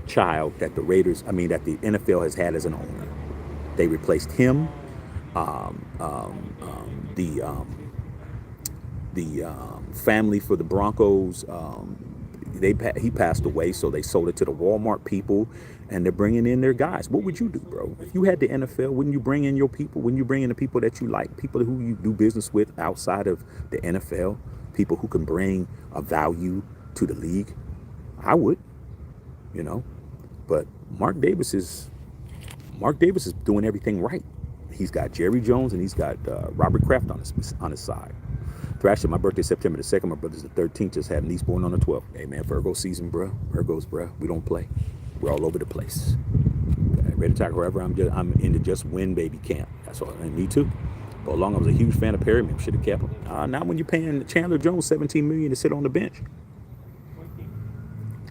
A: child that the NFL has had as an owner. They replaced him. The family for the Broncos, he passed away, so they sold it to the Walmart people, and they're bringing in their guys. What would you do, bro? If you had the NFL, wouldn't you bring in your people? Wouldn't you bring in the people that you like, people who you do business with outside of the NFL, people who can bring a value to the league? I would, but Mark Davis is doing everything right. He's got Jerry Jones and he's got Robert Kraft on his side. Thrasher, my birthday September the 2nd, my brother's the 13th, just had a niece born on the 12th. Hey man, Virgo season, bro. Virgos, bro. We don't play. We're all over the place. Okay, ready to talk wherever I'm into just win baby camp. That's all. And me too. But long I was a huge fan of Perryman, should have kept him. Not when you're paying Chandler Jones $17 million to sit on the bench.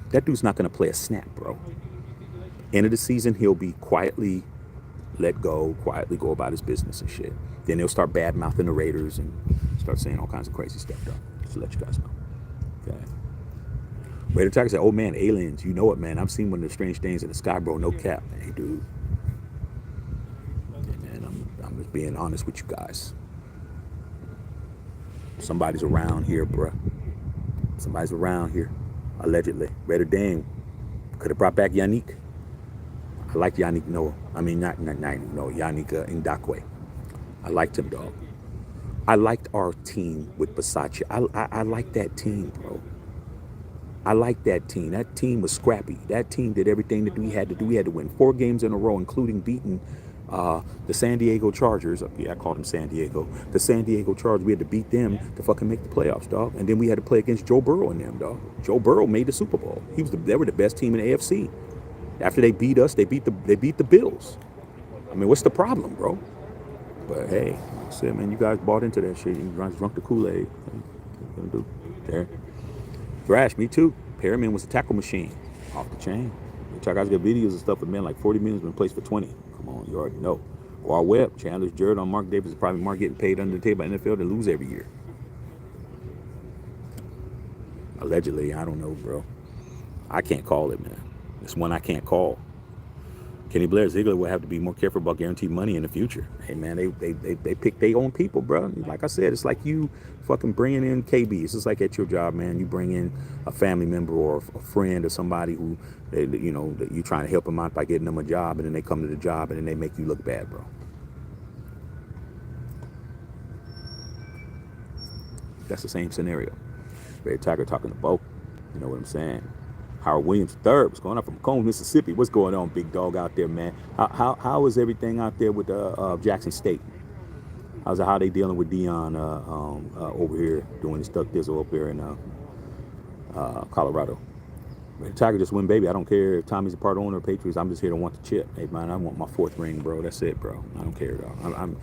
A: That dude's not gonna play a snap, bro. End of the season, he'll be quietly let go, quietly go about his business and shit. Then he'll start bad mouthing the Raiders and start saying all kinds of crazy stuff, though. Just to let you guys know. Okay. Raider Tiger said, oh man, aliens, you know it, man. I've seen one of the strange things in the sky, bro. No cap. Hey, dude. Yeah, man, I'm just being honest with you guys. Somebody's around here, bro. Somebody's around here. Allegedly. Raider Dame could have brought back Yannick. I like Yannick Noah. I mean, not Noah, Yannick Ngakwe. I liked him, dog. I liked our team with Versace. I like that team, bro. I like that team. That team was scrappy. That team did everything that we had to do. We had to win 4 games in a row, including beating the San Diego Chargers. Yeah, I called them San Diego. The San Diego Chargers. We had to beat them to fucking make the playoffs, dog. And then we had to play against Joe Burrow and them, dog. Joe Burrow made the Super Bowl. They were the best team in the AFC. After they beat us, they beat the Bills. I mean, what's the problem, bro? But hey, like I said, man, you guys bought into that shit. You guys drunk the Kool-Aid. What gonna do? There. Thrash, me too. Perryman was a tackle machine. Off the chain. You guys got videos and stuff of men like 40 million has been placed for 20. Come on, you already know. Or Webb, Chandler's Jared on Mark Davis is probably Mark getting paid under the table by NFL to lose every year. Allegedly, I don't know, bro. I can't call it, man. It's one I can't call. Kenny Blair Ziegler will have to be more careful about guaranteed money in the future. Hey, man, they pick their own people, bro. Like I said, it's like you fucking bringing in KB. It's just like at your job, man. You bring in a family member or a friend or somebody who, that you're trying to help them out by getting them a job, and then they come to the job and then they make you look bad, bro. That's the same scenario. Red Tiger talking to Bo. You know what I'm saying? Howard Williams III, what's going on from Macomb, Mississippi? What's going on, big dog out there, man? How is everything out there with Jackson State? How they dealing with Dion over here doing his stuff dizzle up here in Colorado? The Tiger just win, baby. I don't care if Tommy's a part owner of Patriots. I'm just here to want the chip. Hey man, I want my 4th ring, bro. That's it, bro. I don't care, dog. I'm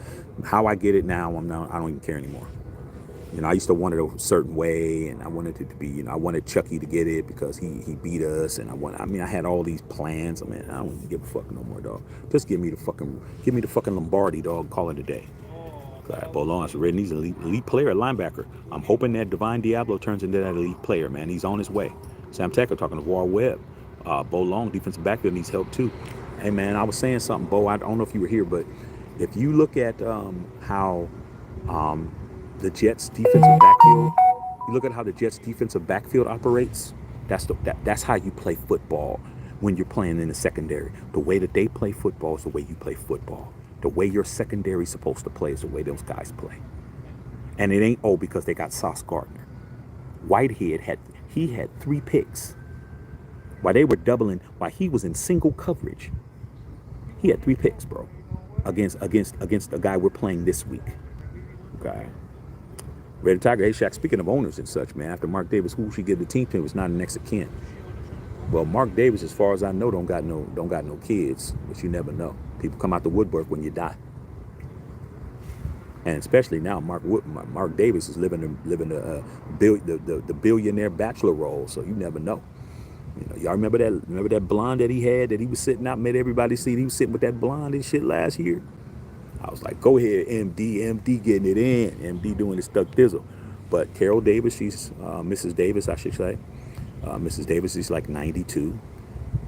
A: how I get it now. I don't even care anymore. You know, I used to want it a certain way, and I wanted it to be, you know, I wanted Chucky to get it because he beat us, and I had all these plans. I mean, I don't even give a fuck no more, dog. Just give me the fucking Lombardi, dog. Call it a day. Bolon's written. He's an elite player, a linebacker. I'm hoping that Divine Diablo turns into that elite player, man. He's on his way. Sam Tecker talking to War Webb. Bo Long, defensive backfield, needs help too. Hey man, I was saying something, Bo. I don't know if you were here, but if you look at how the Jets defensive backfield, operates. That's how you play football when you're playing in the secondary. The way that they play football is the way you play football. The way your secondary is supposed to play is the way those guys play. And it ain't because they got Sauce Gardner. Whitehead had 3 picks. While they were doubling, while he was in single coverage, he had 3 picks, bro, against a guy we're playing this week. Okay. Red Tiger, hey Shaq, speaking of owners and such, man, after Mark Davis, who should give the team to was not an next of kin. Well, Mark Davis, as far as I know, don't got no kids, but you never know. People come out the woodwork when you die. And especially now, Mark Davis is living the billionaire bachelor role, so you never know. You know, y'all remember that blonde that he had that he was sitting out, made everybody see he was sitting with that blonde and shit last year. I was like, go ahead, MD getting it in, MD doing his stuck thizzle. But Carol Davis, she's Mrs. Davis, I should say. Mrs. Davis is like 92.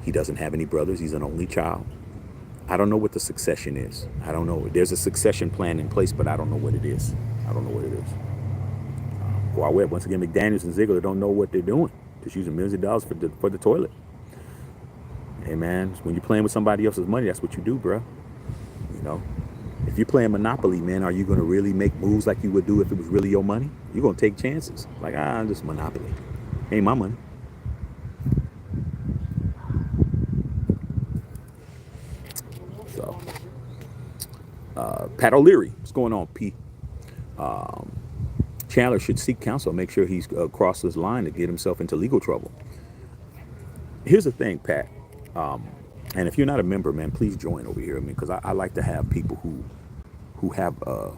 A: He doesn't have any brothers. He's an only child. I don't know what the succession is. I don't know. There's a succession plan in place, but I don't know what it is. Wild Web, once again, McDaniels and Ziegler don't know what they're doing. Just using millions of dollars for the toilet. Hey, man, when you're playing with somebody else's money, that's what you do, bro. You know, if you're playing Monopoly, man, are you going to really make moves like you would do if it was really your money? You're going to take chances. Like, just Monopoly. Ain't my money. So, Pat O'Leary, what's going on, P? Chandler should seek counsel, make sure he's crossed his line to get himself into legal trouble. Here's the thing, Pat. And if you're not a member, man, please join over here. I mean, because I like to have people who have a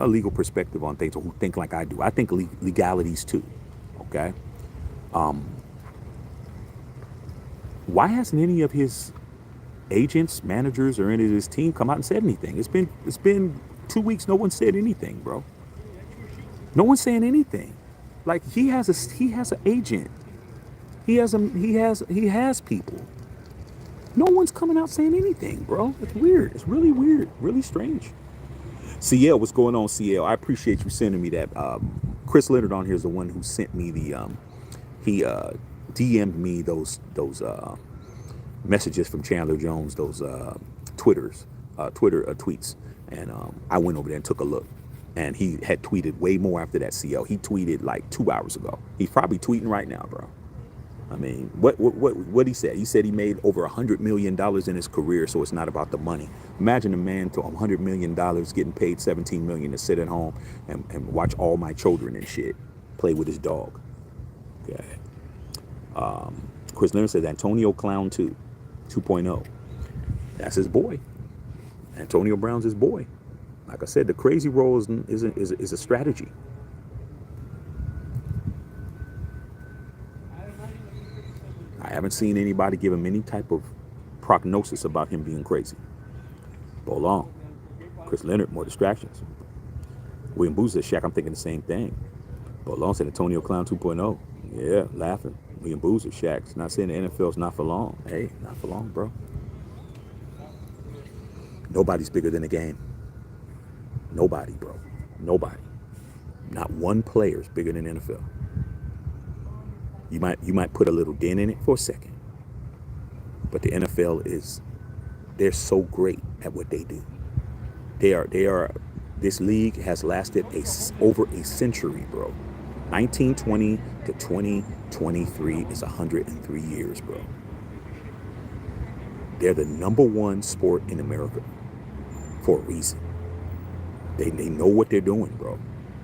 A: legal perspective on things, or who think like I do. I think legalities too. Okay. Why hasn't any of his agents, managers, or any of his team come out and said anything? It's been 2 weeks. No one said anything, bro. No one's saying anything. Like he has an agent. He has people. No one's coming out saying anything, bro. It's weird. It's really weird. Really strange. CL, what's going on, CL? I appreciate you sending me that. Chris Leonard on here is the one who sent me he DM'd me those messages from Chandler Jones, those Twitter tweets, and I went over there and took a look. And he had tweeted way more after that, CL. He tweeted like 2 hours ago. He's probably tweeting right now, bro. I mean, what he said? He said he made over $100 million in his career, so it's not about the money. Imagine a man to $100 million getting paid $17 million to sit at home and watch all my children and shit play with his dog. Okay. Chris Leonard says Antonio Clown 2.0. That's his boy. Antonio Brown's his boy. Like I said, the crazy role is a strategy. I haven't seen anybody give him any type of prognosis about him being crazy. Bo Long, Chris Leonard, more distractions. William Booth said, Shaq, I'm thinking the same thing. Bo Long said Antonio Clown 2.0. Yeah, laughing. William Booth said, Shaq's not saying the NFL's not for long. Hey, not for long, bro. Nobody's bigger than the game. Nobody, bro. Nobody. Not one player's bigger than the NFL. You might put a little dent in it for a second. But the NFL they're so great at what they do. This league has lasted over a century, bro. 1920 to 2023 is 103 years, bro. They're the number one sport in America for a reason. They know what they're doing, bro.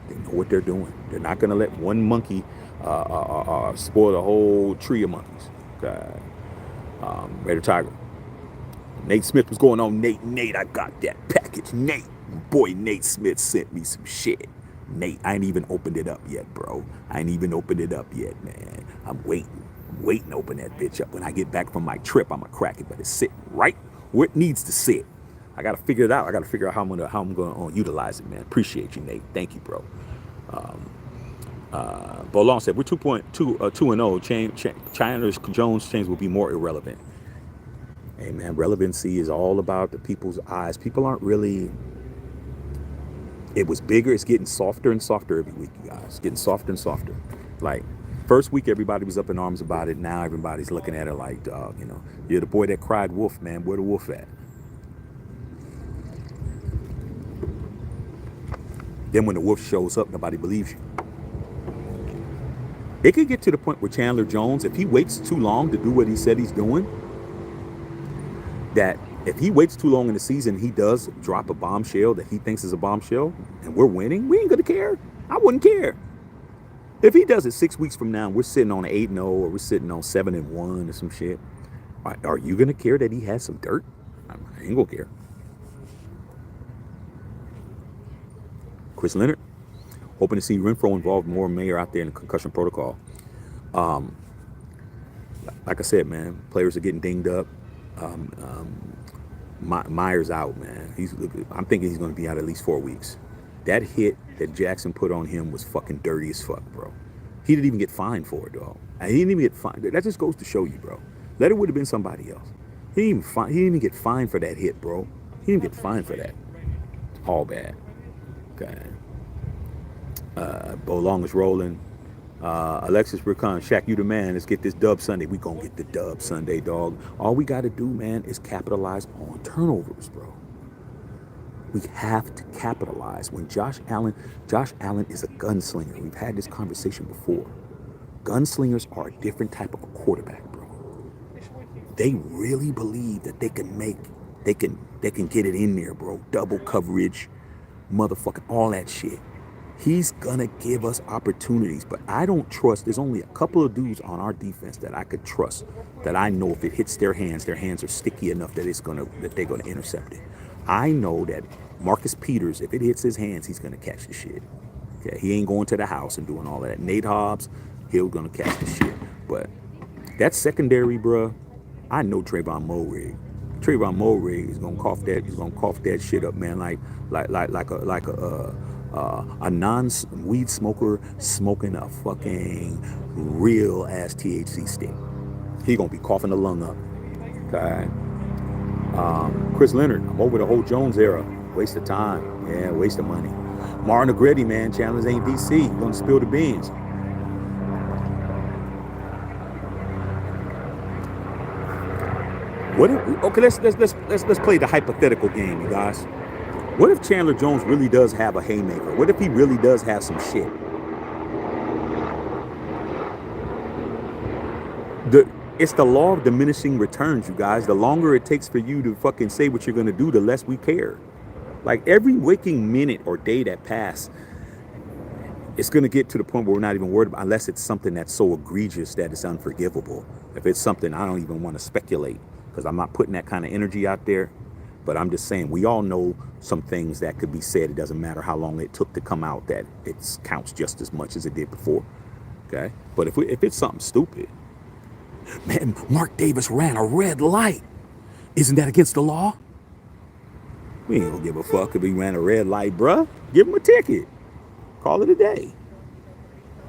A: They know what they're doing. They're not gonna let one monkey spoil the whole tree of monkeys. Okay. Raider Tiger. Nate Smith was going on. Nate, I got that package. Nate, boy, Nate Smith sent me some shit. Nate, I ain't even opened it up yet, bro. I ain't even opened it up yet, man. I'm waiting to open that bitch up. When I get back from my trip, I'm gonna crack it, but it's sitting right where it needs to sit. I gotta figure it out. I gotta figure out how I'm gonna utilize it, man. Appreciate you, Nate. Thank you, bro. Bolon said we're 2-0. Chandler Jones change will be more irrelevant. Hey, man, relevancy is all about the people's eyes. People aren't really. It was bigger. It's getting softer and softer every week, you guys. It's getting softer and softer. Like first week, everybody was up in arms about it. Now everybody's looking at it like, dog, you're the boy that cried wolf, man. Where the wolf at? Then when the wolf shows up, nobody believes you. It could get to the point where Chandler Jones, if he waits too long to do what he said he's doing, that if he waits too long in the season, he does drop a bombshell that he thinks is a bombshell, and we're winning, we ain't gonna care. I wouldn't care. If he does it 6 weeks from now, we're sitting on 8-0 or we're sitting on 7-1 or some shit. Are you gonna care that he has some dirt? I ain't gonna care. Chris Leonard, hoping to see Renfro involved more Mayor out there in the concussion protocol. Like I said, man, players are getting dinged up. Myers out, man. I'm thinking he's going to be out at least 4 weeks. That hit that Jackson put on him was fucking dirty as fuck, bro. He didn't even get fined for it, dog. He didn't even get fined. That just goes to show you, bro. That it would have been somebody else. He didn't even get fined for that hit, bro. He didn't get fined for that. All bad. Okay. Bo Long is rolling. Alexis Ricon, Shaq, you the man. Let's get this dub Sunday. We gonna get the dub Sunday, dog. All we gotta do, man, is capitalize on turnovers, bro. We have to capitalize. When Josh Allen is a gunslinger. We've had this conversation before. Gunslingers are a different type of a quarterback, bro. They really believe that they can get it in there, bro. Double coverage, motherfucking all that shit. He's gonna give us opportunities, but I don't trust. There's only a couple of dudes on our defense that I could trust. That I know if it hits their hands are sticky enough that they're gonna intercept it. I know that Marcus Peters, if it hits his hands, he's gonna catch the shit. Okay, he ain't going to the house and doing all that. Nate Hobbs, he's gonna catch the shit. But that secondary, bruh, I know Trayvon Mulray. Trayvon Mulray is gonna cough that. He's gonna cough that shit up, man, like a non-weed smoker smoking a fucking real ass THC stick. He gonna be coughing the lung up. Okay. Chris Leonard, I'm over the whole Jones era. Waste of time. Yeah, waste of money. Martin Agretti, man, Chandler's ain't DC. You're gonna spill the beans. What if, okay, let's play the hypothetical game, you guys. What if Chandler Jones really does have a haymaker? What if he really does have some shit? It's the law of diminishing returns, you guys. The longer it takes for you to fucking say what you're gonna do, the less we care. Like every waking minute or day that pass, it's gonna get to the point where we're not even worried about, unless it's something that's so egregious that it's unforgivable. If it's something I don't even want to speculate, because I'm not putting that kind of energy out there. But I'm just saying, we all know some things that could be said. It doesn't matter how long it took to come out, that it counts just as much as it did before. Okay? But if it's something stupid, man, Mark Davis ran a red light. Isn't that against the law? We ain't gonna give a fuck if he ran a red light, bruh. Give him a ticket. Call it a day.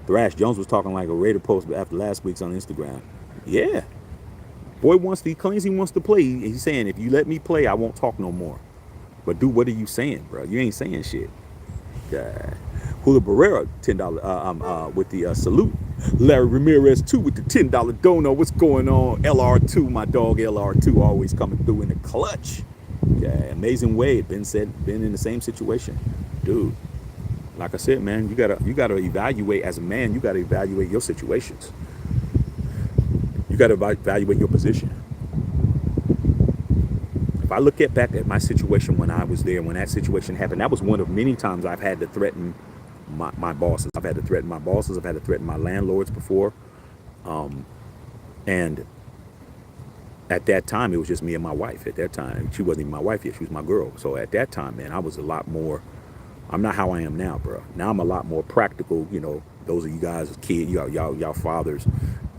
A: Thrash Jones was talking like a Raider post after last week's on Instagram. Yeah. Boy he claims he wants to play. He's saying, if you let me play, I won't talk no more. But dude, what are you saying, bro? You ain't saying shit. Julio Barrera, $10 with the salute. Larry Ramirez, 2 with the $10 dono. What's going on? LR2, my dog LR2, always coming through in the clutch. Okay, amazing Wade, been in the same situation. Dude, like I said, man, you gotta evaluate as a man. You gotta evaluate your situations. You gotta evaluate your position. If I look at back at my situation when I was there, when that situation happened, that was one of many times I've had to threaten my bosses. I've had to threaten my bosses. I've had to threaten my landlords before. And at that time, it was just me and my wife. At that time, she wasn't even my wife yet. She was my girl. So at that time, man, I was a lot more. I'm not how I am now, bro. Now I'm a lot more practical. You know, those of you guys, kids, y'all fathers,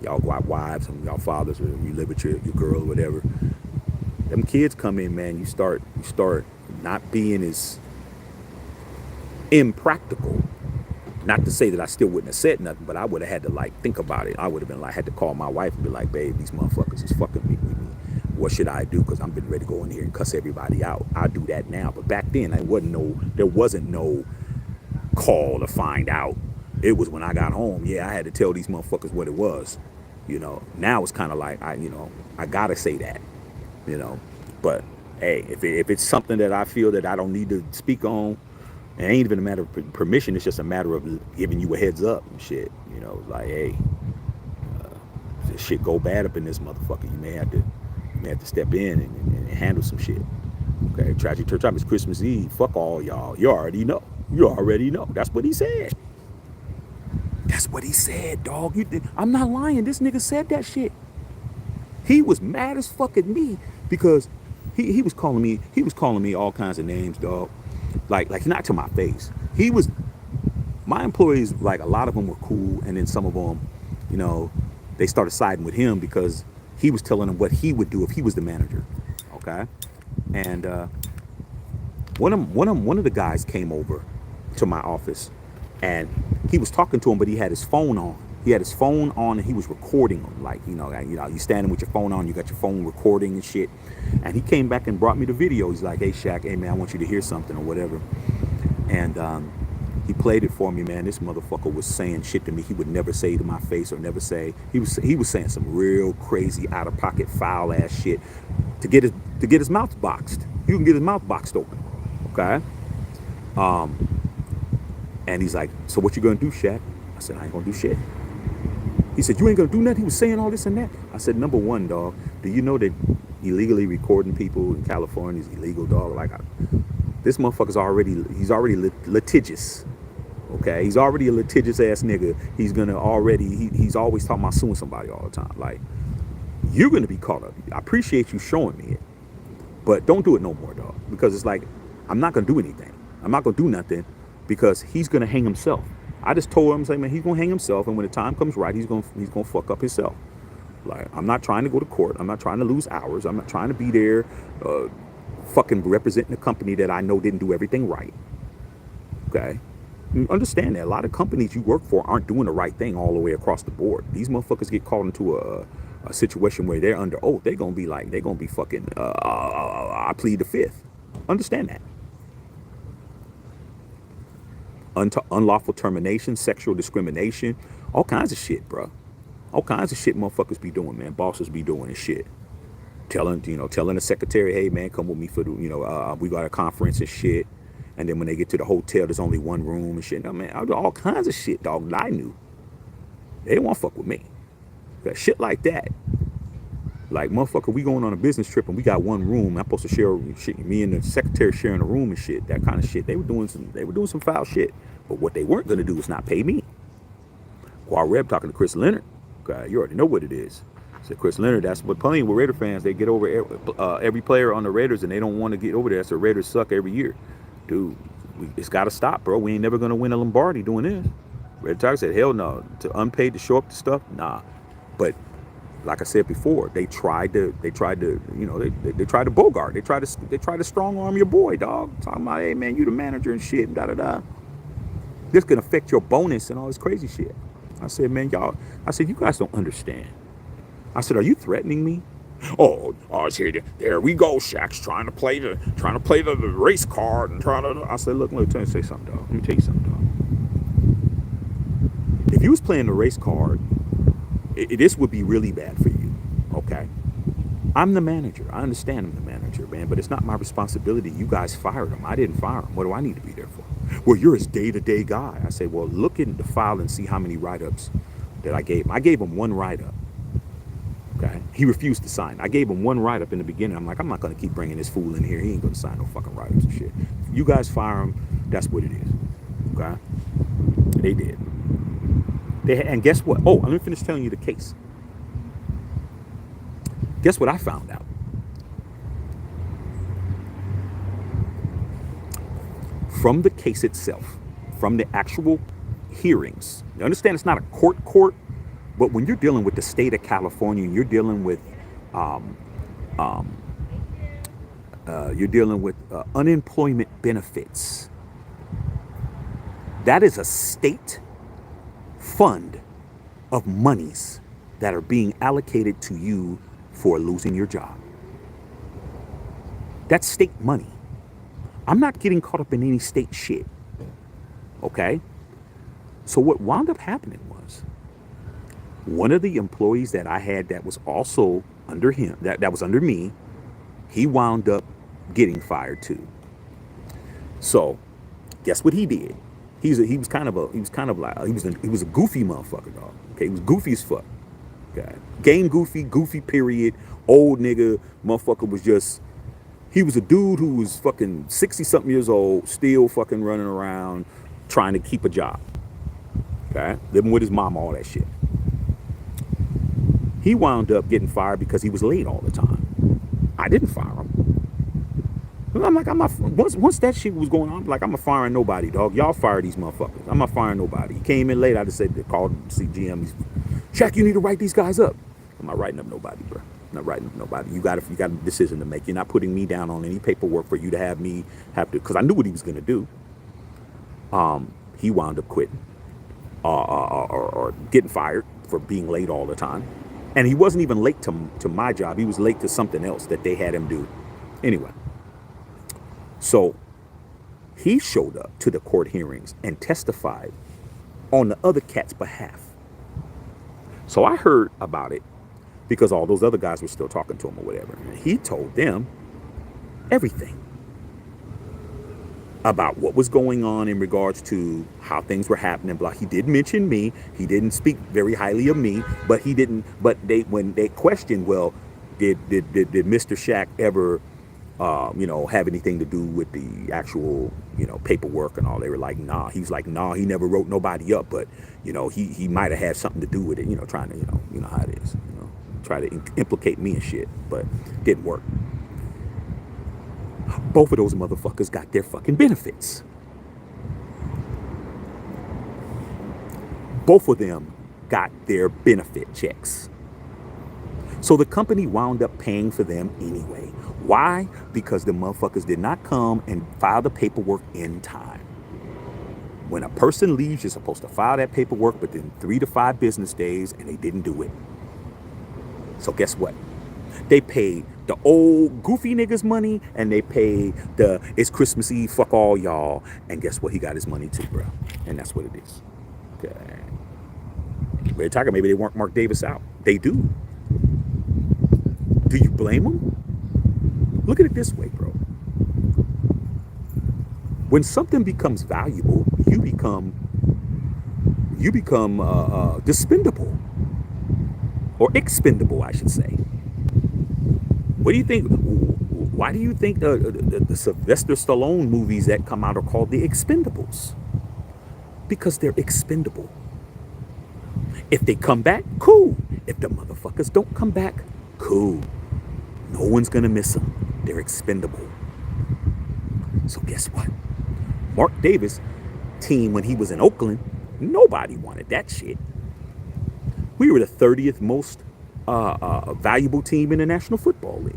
A: y'all got wives, and y'all fathers, or you live with your girl or whatever. Them kids come in, man. You start not being as impractical. Not to say that I still wouldn't have said nothing, but I would have had to like think about it. I would have been like, had to call my wife and be like, babe, these motherfuckers is fucking me with me. What should I do? Because I'm getting ready to go in here and cuss everybody out. I do that now, but back then there wasn't no call to find out. It was when I got home. Yeah, I had to tell these motherfuckers what it was. You know, now it's kind of like I gotta say that. You know, but hey, if it's something that I feel that I don't need to speak on, it ain't even a matter of permission. It's just a matter of giving you a heads up and shit. You know, like, hey, if this shit go bad up in this motherfucker, you may have to step in and handle some shit. Okay, tragic church time is Christmas Eve. Fuck all y'all. You already know. You already know. That's what he said. That's what he said, dog. I'm not lying. This nigga said that shit. He was mad as fuck at me because he was calling me all kinds of names, dog. Like not to my face. My employees, like a lot of them were cool, and then some of them, you know, they started siding with him because he was telling them what he would do if he was the manager. Okay, and one of the guys came over to my office, and he was talking to him, but he had his phone on. He had his phone on, and he was recording them. Like, you standing with your phone on, you got your phone recording and shit. And he came back and brought me the video. He's like, hey, Shaq, hey, man, I want you to hear something or whatever. And he played it for me, man. This motherfucker was saying shit to me he would never say to my face or never say. He was saying some real crazy, out-of-pocket, foul-ass shit to get his mouth boxed. You can get his mouth boxed open, okay? And he's like, so what you gonna do, Shaq? I said, I ain't gonna do shit. He said, you ain't gonna do nothing? He was saying all this and that. I said, number one, dog, do you know that illegally recording people in California is illegal, dog? Like, this motherfucker's already litigious. Okay, he's already a litigious ass nigga. He's always talking about suing somebody all the time. Like, you're gonna be caught up. I appreciate you showing me it, but don't do it no more, dog. Because it's like, I'm not gonna do anything. I'm not gonna do nothing because he's gonna hang himself. I just told him, say, man, he's gonna hang himself, and when the time comes right, he's gonna fuck up himself. Like, I'm not trying to go to court. I'm not trying to lose hours. I'm not trying to be there, fucking representing a company that I know didn't do everything right. Okay, you understand that a lot of companies you work for aren't doing the right thing all the way across the board. These motherfuckers get caught into a situation where they're under oath. They're gonna be fucking. I plead the fifth. Understand that. Unlawful termination, sexual discrimination, all kinds of shit, bro. All kinds of shit motherfuckers be doing, man. Bosses be doing and shit. Telling the secretary, hey, man, come with me for we got a conference and shit. And then when they get to the hotel, there's only one room and shit. No, man, I do all kinds of shit, dog, that I knew. They didn't want to fuck with me. Got shit like that. Like, motherfucker, we going on a business trip and we got one room. I'm supposed to share shit. Me and the secretary sharing a room and shit. That kind of shit. They were doing some foul shit. But what they weren't gonna do is not pay me. While Reb talking to Chris Leonard, okay, you already know what it is. Said Chris Leonard, that's what playing with Raider fans. They get over every player on the Raiders, and they don't want to get over there. So the Raiders suck every year, dude. It's got to stop, bro. We ain't never gonna win a Lombardi doing this. Red Tiger said, hell no. To unpaid to show up to stuff, nah. But like I said before, they tried to bogart. They tried to strong arm your boy, dog. Talking about, hey man, you the manager and shit, and da da da. This can affect your bonus and all this crazy shit. I said, man, you guys don't understand. I said, are you threatening me? Oh, there we go. Shaq's trying to play the race card and trying to. I said, look, let me say something, dog. Let me tell you something, dog. If you was playing the race card, this would be really bad for you. Okay, I'm the manager. I understand I'm the manager, man, but it's not my responsibility. You guys fired him. I didn't fire him. What do I need to be there for? Well, you're his day-to-day guy. I say, well, look in the file and see how many write-ups that I gave him. I gave him one write-up. Okay. He refused to sign. I gave him one write-up in the beginning. I'm like, I'm not going to keep bringing this fool in here. He ain't going to sign no fucking write-ups and shit. You guys fire him. That's what it is. Okay. They did. And guess what? Oh, let me finish telling you the case. Guess what I found out? From the case itself, from the actual hearings. You understand it's not a court, but when you're dealing with the state of California, you're dealing with unemployment benefits. That is a state fund of monies that are being allocated to you for losing your job. That's state money. I'm not getting caught up in any state shit. Okay? So what wound up happening was one of the employees that I had that was also under him, that was under me, he wound up getting fired too. So guess what he did? He was a goofy motherfucker, dog. Okay, he was goofy as fuck. Okay. Game goofy period. Old nigga, motherfucker was just, he was a dude who was fucking 60 something years old, still fucking running around trying to keep a job. Okay? Living with his mom, all that shit. He wound up getting fired because he was late all the time. I didn't fire him. I'm like, once that shit was going on, I'm like, I'm not firing nobody, dog. Y'all fire these motherfuckers. I'm not firing nobody. He came in late. I just said, they called CGM. Shaq, you need to write these guys up. I'm not writing up nobody, bro. I'm not writing up nobody. You got a decision to make. You're not putting me down on any paperwork for you to have to, because I knew what he was going to do. He wound up quitting or getting fired for being late all the time. And he wasn't even late to my job. He was late to something else that they had him do. Anyway. So he showed up to the court hearings and testified on the other cat's behalf. So I heard about it because all those other guys were still talking to him or whatever. And he told them everything about what was going on in regards to how things were happening. Blah. He did mention me. He didn't speak very highly of me, but he didn't. But when they questioned, well, did Mr. Shaq ever have anything to do with the actual, paperwork and all? They were like, nah. He's like, nah, he never wrote nobody up, but, he might have had something to do with it, trying to, you know how it is, try to implicate me and shit, but didn't work. Both of those motherfuckers got their fucking benefits. Both of them got their benefit checks. So the company wound up paying for them anyway. Why? Because the motherfuckers did not come and file the paperwork in time. When a person leaves, you're supposed to file that paperwork within 3 to 5 business days, and they didn't do it. So guess what? They paid the old goofy niggas money, and they paid the it's Christmas Eve, fuck all y'all. And guess what? He got his money too, bro. And that's what it is. Okay. We're talking, maybe they want Mark Davis out. They do. Do you blame them? Look at it this way, bro. When something becomes valuable, you become dispendable, or expendable, I should say. What do you think? Why do you think the Sylvester Stallone movies that come out are called The Expendables? Because they're expendable. If they come back, cool. If the motherfuckers don't come back, cool. No one's gonna miss them. They're expendable. So guess what? Mark Davis team, when he was in Oakland, nobody wanted that shit. We were the 30th most valuable team in the National Football League.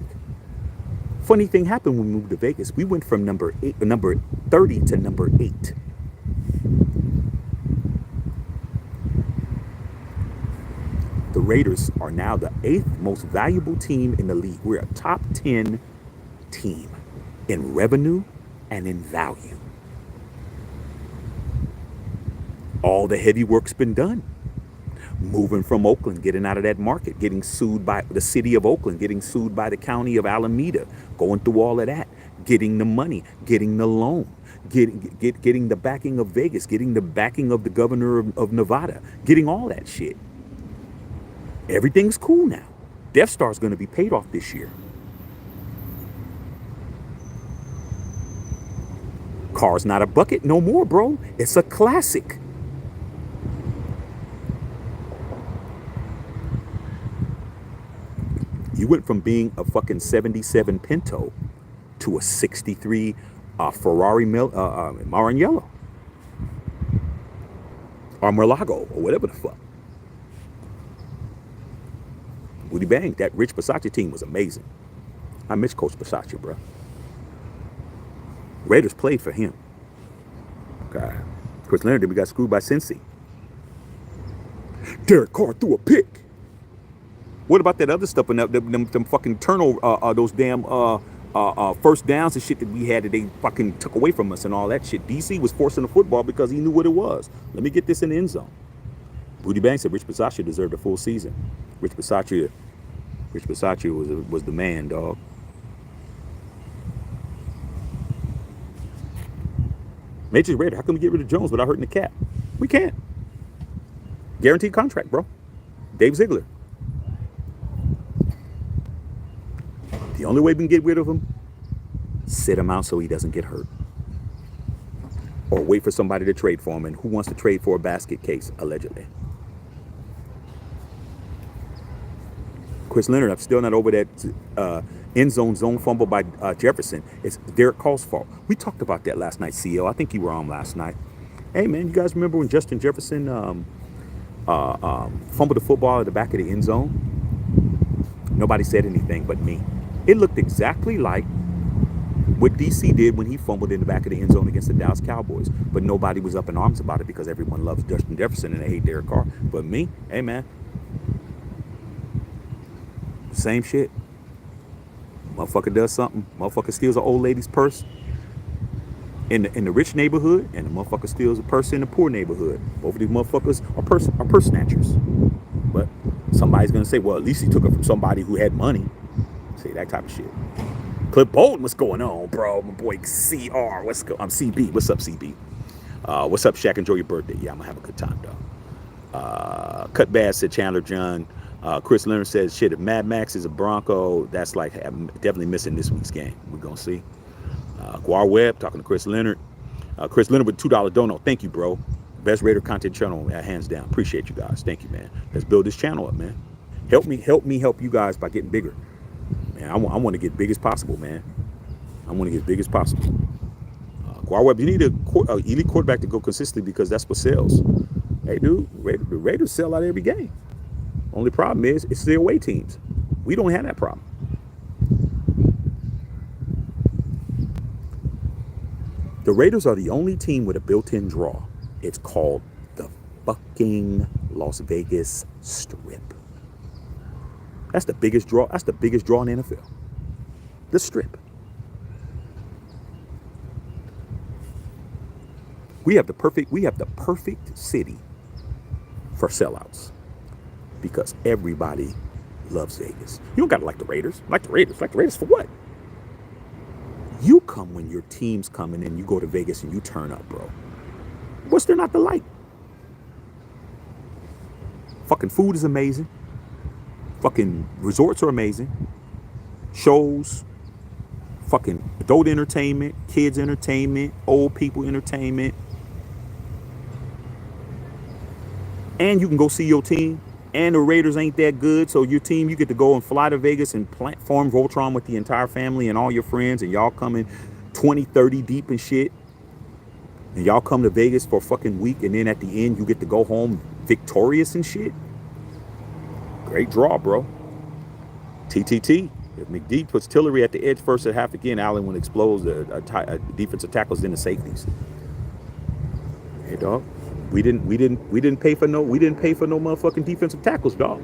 A: Funny thing happened when we moved to Vegas. We went from number 30 to number 8. The Raiders are now the 8th most valuable team in the league. We're a top 10 team in revenue and in value. All the heavy work's been done. Moving from Oakland, getting out of that market, getting sued by the city of Oakland, getting sued by the county of Alameda, going through all of that, getting the money, getting the loan, getting the backing of Vegas, getting the backing of the governor of Nevada, getting all that shit. Everything's cool now. Death Star's going to be paid off this year. Car's not a bucket no more, bro. It's a classic. You went from being a fucking 77 Pinto to a 63 Ferrari Maranello or Murlago or whatever the fuck. Woody Bang, that Rich Bisaccia team was amazing. I miss Coach Bisaccia, bro. Raiders played for him. God. Chris Leonard, we got screwed by Cincy. Derek Carr threw a pick. What about that other stuff and them fucking turnover, those damn first downs and shit that we had that they fucking took away from us and all that shit? DC was forcing the football because he knew what it was. Let me get this in the end zone. Woody Bang said Rich Bisaccia deserved a full season. Rich Bisaccia was the man, dog. Major Raider, how can we get rid of Jones without hurting the cap? We can't. Guaranteed contract, bro. Dave Ziegler. The only way we can get rid of him, sit him out so he doesn't get hurt. Or wait for somebody to trade for him. And who wants to trade for a basket case, allegedly? Chris Leonard, I'm still not over that end zone fumble by Jefferson. It's Derek Carr's fault. We talked about that last night, CEO. I think you were on last night. Hey, man, you guys remember when Justin Jefferson fumbled the football at the back of the end zone? Nobody said anything but me. It looked exactly like what DC did when he fumbled in the back of the end zone against the Dallas Cowboys. But nobody was up in arms about it because everyone loves Justin Jefferson and they hate Derek Carr. But me, hey, man. Same shit. Motherfucker does something. Motherfucker steals an old lady's purse in the rich neighborhood, and the motherfucker steals a purse in the poor neighborhood. Both of these motherfuckers are purse snatchers. But somebody's gonna say, well, at least he took it from somebody who had money. Say that type of shit. Cliff Bolton, what's going on, bro? My boy CR, I'm CB. What's up, CB? What's up, Shaq? Enjoy your birthday. Yeah, I'm gonna have a good time, dog. Cut Bass said Chandler John. Chris Leonard says, shit, if Mad Max is a Bronco, that's like definitely missing this week's game. We're going to see. Guar Webb talking to Chris Leonard. Chris Leonard with $2 dono. Thank you, bro. Best Raider content channel, hands down. Appreciate you guys. Thank you, man. Let's build this channel up, man. Help me help you guys by getting bigger. Man, I want to get big as possible, man. I want to get big as possible. Guar Webb, you need an elite quarterback to go consistently because that's what sells. Hey, dude, the Raiders sell out every game. Only problem is it's the away teams. We don't have that problem. The Raiders are the only team with a built-in draw. It's called the fucking Las Vegas Strip. That's the biggest draw. That's the biggest draw in the NFL. The Strip. We have the perfect city for sellouts. Because everybody loves Vegas. You don't gotta like the Raiders. Like the Raiders. Like the Raiders for what? You come when your team's coming and you go to Vegas and you turn up, bro. What's there not to like? Fucking food is amazing. Fucking resorts are amazing. Shows. Fucking adult entertainment. Kids entertainment. Old people entertainment. And you can go see your team. And the Raiders ain't that good, so your team, you get to go and fly to Vegas and form Voltron with the entire family and all your friends, and y'all coming 20, 30 deep and shit. And y'all come to Vegas for a fucking week, and then at the end, you get to go home victorious and shit. Great draw, bro. TTT. If McD puts Tillery at the edge first at half again, Allen will expose a defensive tackles, then the safeties. Hey, dog. We didn't pay for no motherfucking defensive tackles, dog.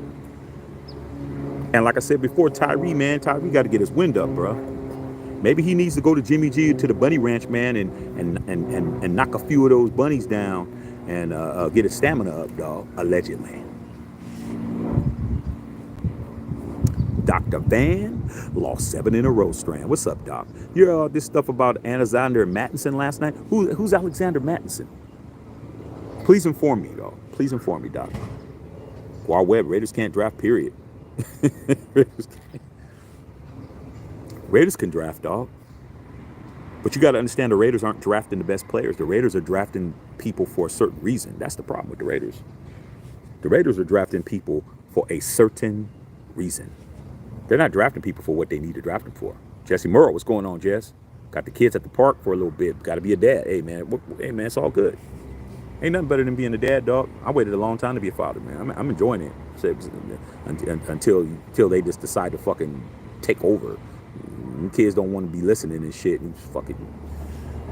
A: And like I said before, Tyree got to get his wind up, bro. Maybe he needs to go to Jimmy G to the Bunny Ranch, man, and knock a few of those bunnies down and get his stamina up, dog. Allegedly. Doc Dr. Van lost 7 in a row, Strand. What's up, Doc? You heard all this stuff about Alexander Mattinson last night? Who's Alexander Mattinson? Please inform me, dog. Please inform me, Doc. Guar Webb, Raiders can't draft, period. Raiders can draft, dog. But you got to understand the Raiders aren't drafting the best players. The Raiders are drafting people for a certain reason. That's the problem with the Raiders. The Raiders are drafting people for a certain reason. They're not drafting people for what they need to draft them for. Jesse Murrow, what's going on, Jess? Got the kids at the park for a little bit. Got to be a dad. Hey, man, it's all good. Ain't nothing better than being a dad, dog. I waited a long time to be a father, man. I'm enjoying it. Until they just decide to fucking take over. Kids don't want to be listening and shit. And fucking,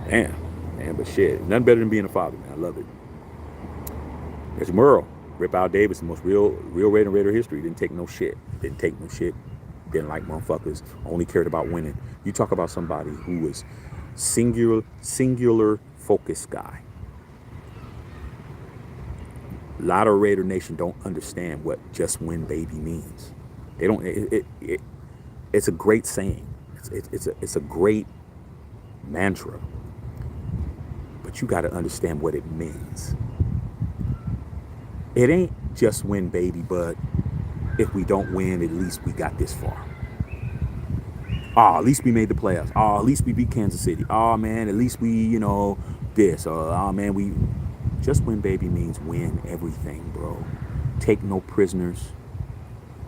A: damn, man. But shit, nothing better than being a father, man. I love it. There's Murrow. Rip Al Davis, the most real Raider history. Didn't take no shit. Didn't like motherfuckers. Only cared about winning. You talk about somebody who was singular focused guy. A lot of Raider Nation don't understand what just win baby means. They don't. It's a great saying. It's a great mantra. But you got to understand what it means. It ain't just win baby, but if we don't win, at least we got this far. At least we made the playoffs. At least we beat Kansas City. Man, at least we, this. Man, we just win baby means win everything, bro. Take no prisoners.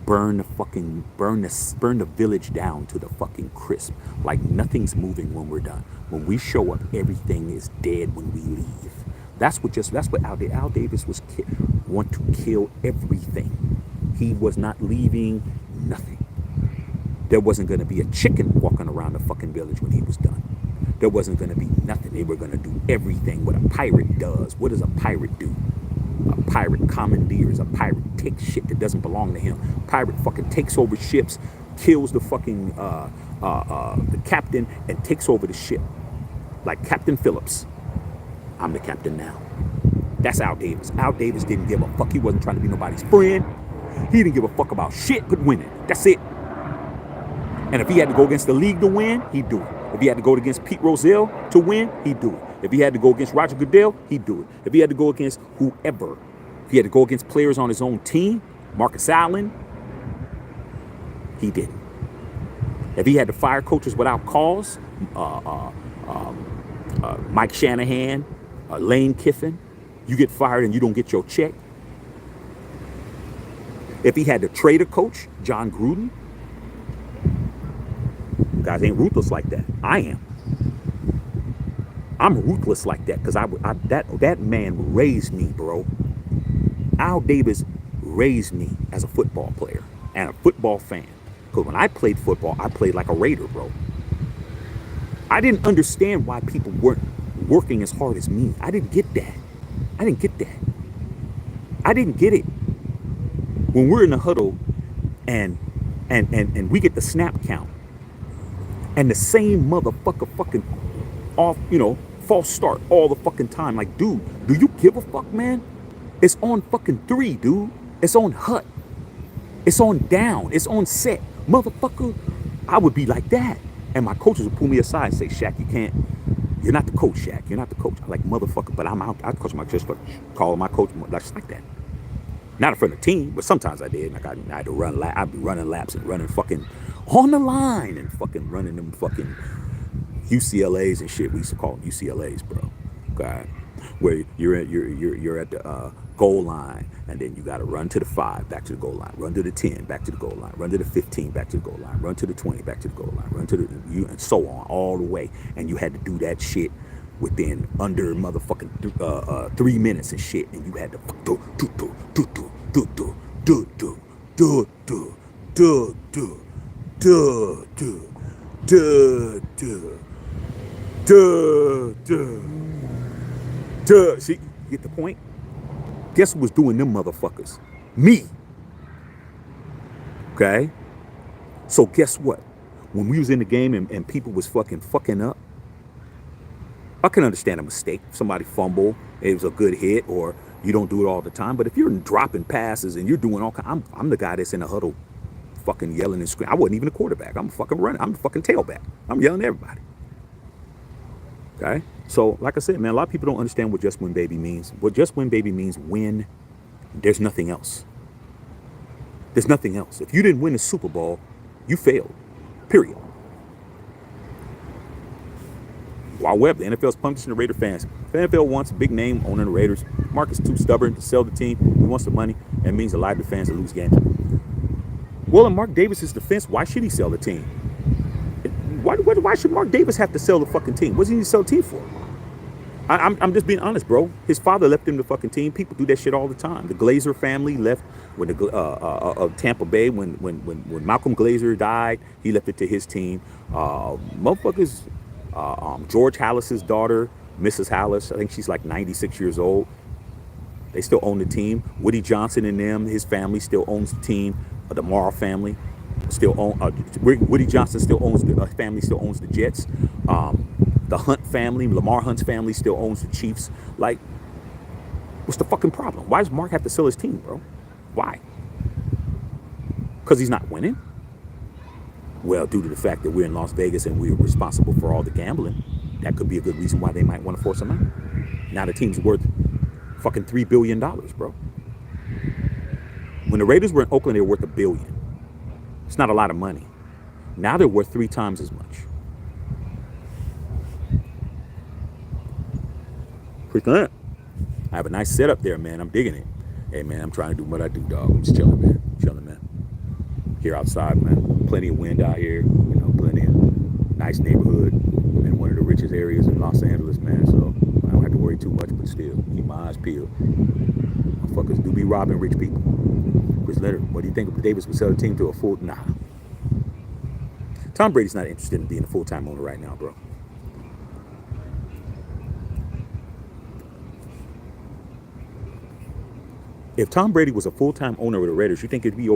A: Burn the village down to the fucking crisp. Like nothing's moving when we're done. When we show up, everything is dead when we leave. That's what Al Davis was want to kill everything. He was not leaving nothing. There wasn't going to be a chicken walking around the fucking village when he was done. There wasn't going to be nothing. They were going to do everything what a pirate does. What does a pirate do? A pirate commandeers. A pirate takes shit that doesn't belong to him. Pirate fucking takes over ships, kills the fucking the captain, and takes over the ship. Like Captain Phillips. I'm the captain now. That's Al Davis. Al Davis didn't give a fuck. He wasn't trying to be nobody's friend. He didn't give a fuck about shit but winning. That's it. And if he had to go against the league to win, he'd do it. If he had to go against Pete Rozelle to win, he'd do it. If he had to go against Roger Goodell, he'd do it. If he had to go against whoever, if he had to go against players on his own team, Marcus Allen, he didn't. If he had to fire coaches without cause, Mike Shanahan, Lane Kiffin, you get fired and you don't get your check. If he had to trade a coach, John Gruden, guys ain't ruthless like that. I am. I'm ruthless like that because that man raised me, bro. Al Davis raised me as a football player and a football fan. Because when I played football, I played like a Raider, bro. I didn't understand why people weren't working as hard as me. I didn't get that. I didn't get it. When we're in the huddle and we get the snap count and the same motherfucker fucking off, false start all the fucking time. Like, dude, do you give a fuck, man? It's on fucking 3, dude. It's on hut. It's on down. It's on set. Motherfucker, I would be like that. And my coaches would pull me aside and say, Shaq, you're not the coach, Shaq. You're not the coach. I'm like, motherfucker, but I'm out. I coach my just for calling my coach just like that. Not in front of the team, but sometimes I did. Like I had to run I'd be running laps and running fucking on the line and fucking running them fucking UCLAs and shit. We used to call them UCLAs, bro. God, where you're at the goal line, and then you got to run to the 5, back to the goal line, run to the 10, back to the goal line, run to the 15, back to the goal line, run to the 20, back to the goal line, run to the and so on all the way. And you had to do that shit within under motherfucking 3 minutes and shit, and you had to do. See, you get the point? Guess who was doing them motherfuckers? Me. Okay? So guess what? When we was in the game and people was fucking up, I can understand a mistake. Somebody fumble, it was a good hit, or you don't do it all the time. But if you're dropping passes and you're doing all kinds, I'm the guy that's in the huddle fucking yelling and screaming. I wasn't even a quarterback. I'm a fucking running. I'm a fucking tailback. I'm yelling at everybody. Okay? So, like I said, man, a lot of people don't understand what just win baby means. What just win baby means, win. There's nothing else. There's nothing else. If you didn't win the Super Bowl, you failed. Period. Wild Web, the NFL's punishing the Raider fans. If the NFL wants a big name owning the Raiders, Mark is too stubborn to sell the team. He wants the money, and it means a lot of the fans to lose games. Well, in Mark Davis's defense, why should he sell the team? Why should Mark Davis have to sell the fucking team? What does he need to sell the team for? I'm just being honest, bro. His father left him the fucking team. People do that shit all the time. The Glazer family left when of Tampa Bay when Malcolm Glazer died. He left it to his team. Motherfuckers. George Hallis's daughter, Mrs. Hallis, I think she's like 96 years old. They still own the team. Woody Johnson and them, his family still owns the team. The Morrow family still own. Woody Johnson still owns the family still owns the Jets. The Hunt family, Lamar Hunt's family still owns the Chiefs. Like, what's the fucking problem? Why does Mark have to sell his team, bro? Why? Because he's not winning? Well, due to the fact that we're in Las Vegas and we're responsible for all the gambling, that could be a good reason why they might want to force him out. Now the team's worth fucking $3 billion, bro. When the Raiders were in Oakland, they were worth $1 billion. It's not a lot of money. Now they're worth 3 times as much. Percent. I have a nice setup there, man. I'm digging it. Hey, man, I'm trying to do what I do, dog. I'm just chilling, man. Chilling, man. Here outside, man. Plenty of wind out here. You know, plenty of nice neighborhood in one of the richest areas in Los Angeles, man. So I don't have to worry too much, but still, keep my eyes peeled. Motherfuckers do be robbing rich people. Chris Leonard, what do you think if Davis would sell the team to a full? Nah. Tom Brady's not interested in being a full-time owner right now, bro. If Tom Brady was a full-time owner of the Raiders, you think he'd be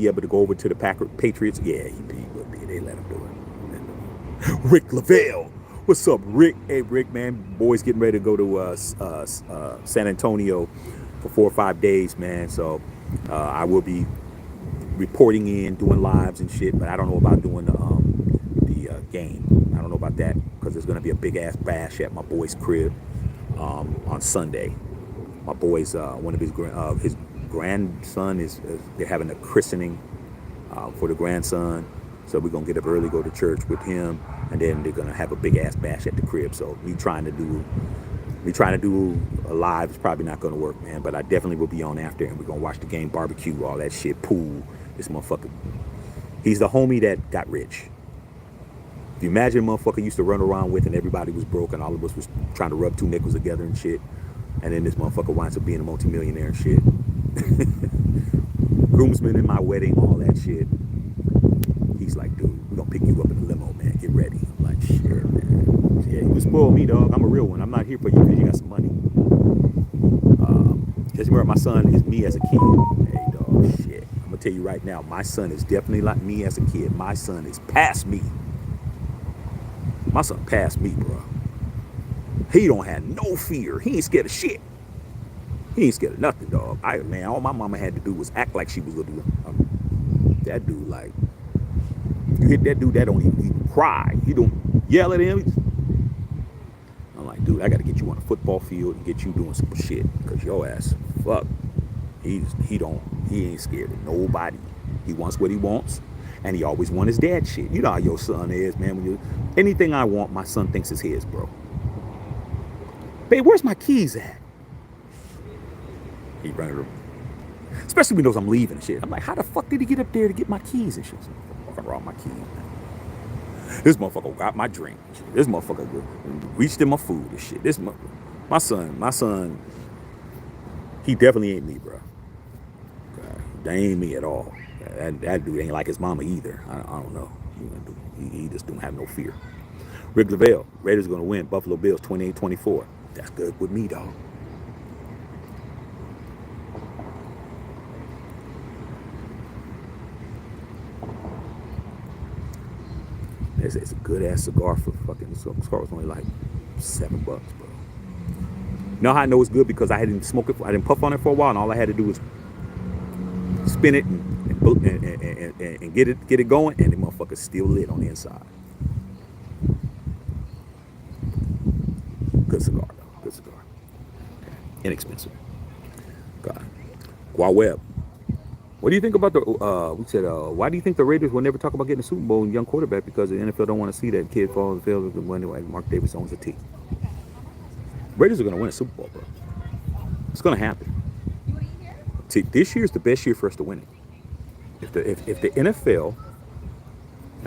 A: able to go over to the Patriots? Yeah, he would be. They let him do it. Rick Lavelle. What's up, Rick? Hey, Rick, man. Boys getting ready to go to San Antonio for 4 or 5 days, man. So I will be reporting in, doing lives and shit, but I don't know about doing the game. I don't know about that because there's going to be a big-ass bash at my boy's crib on Sunday. My boy's one of his grandson is they're having a christening for the grandson, so we're gonna get up early, go to church with him, and then they're gonna have a big ass bash at the crib. So me trying to do a live is probably not gonna work, man. But I definitely will be on after, and we're gonna watch the game, barbecue, all that shit, pool. This motherfucker, he's the homie that got rich. If you imagine a motherfucker used to run around with, and everybody was broke, and all of us was trying to rub 2 nickels together and shit. And then this motherfucker winds up being a multimillionaire and shit. Groomsmen in my wedding, all that shit. He's like, dude, we're gonna pick you up in a limo, man. Get ready. I'm like, shit, man. Yeah, you spoil me, dog. I'm a real one. I'm not here for you because you got some money. Just remember, my son is me as a kid. Hey, dog, shit. I'm gonna tell you right now, my son is definitely like me as a kid. My son is past me. My son passed me, bro. He don't have no fear. He ain't scared of shit. He ain't scared of nothing, dog. Man, all my mama had to do was act like she was gonna do that dude. Like, you hit that dude, that don't even cry. He don't yell at him. I'm like, dude, I gotta get you on a football field and get you doing some shit because your ass, fuck. He ain't scared of nobody. He wants what he wants, and he always want his dad shit. You know how your son is, man. Anything I want, my son thinks is his, bro. Babe, where's my keys at? He running around. Especially when he knows I'm leaving and shit. I'm like, how the fuck did he get up there to get my keys and shit? Fucking around my keys, man. This motherfucker got my drink. This motherfucker reached in my food and shit. My son, he definitely ain't me, bro. That ain't me at all. That dude ain't like his mama either. I don't know. He just don't have no fear. Rick Lavelle, Raiders are going to win. Buffalo Bills 28-24. That's good with me, dog. It's a good ass cigar for fucking. This cigar was only like $7, bro. You know how I know it's good? Because I didn't smoke it. I didn't puff on it for a while, and all I had to do was spin it and and get it going, and the motherfucker's still lit on the inside. Good cigar, though. Good cigar. Inexpensive. God. Gua Webb. What do you think about the? We said, why do you think the Raiders will never talk about getting a Super Bowl and young quarterback because the NFL don't want to see that kid fall on the field when Mark Davis owns a team. Raiders are going to win a Super Bowl, bro. It's going to happen. This year's the best year for us to win it. If the NFL,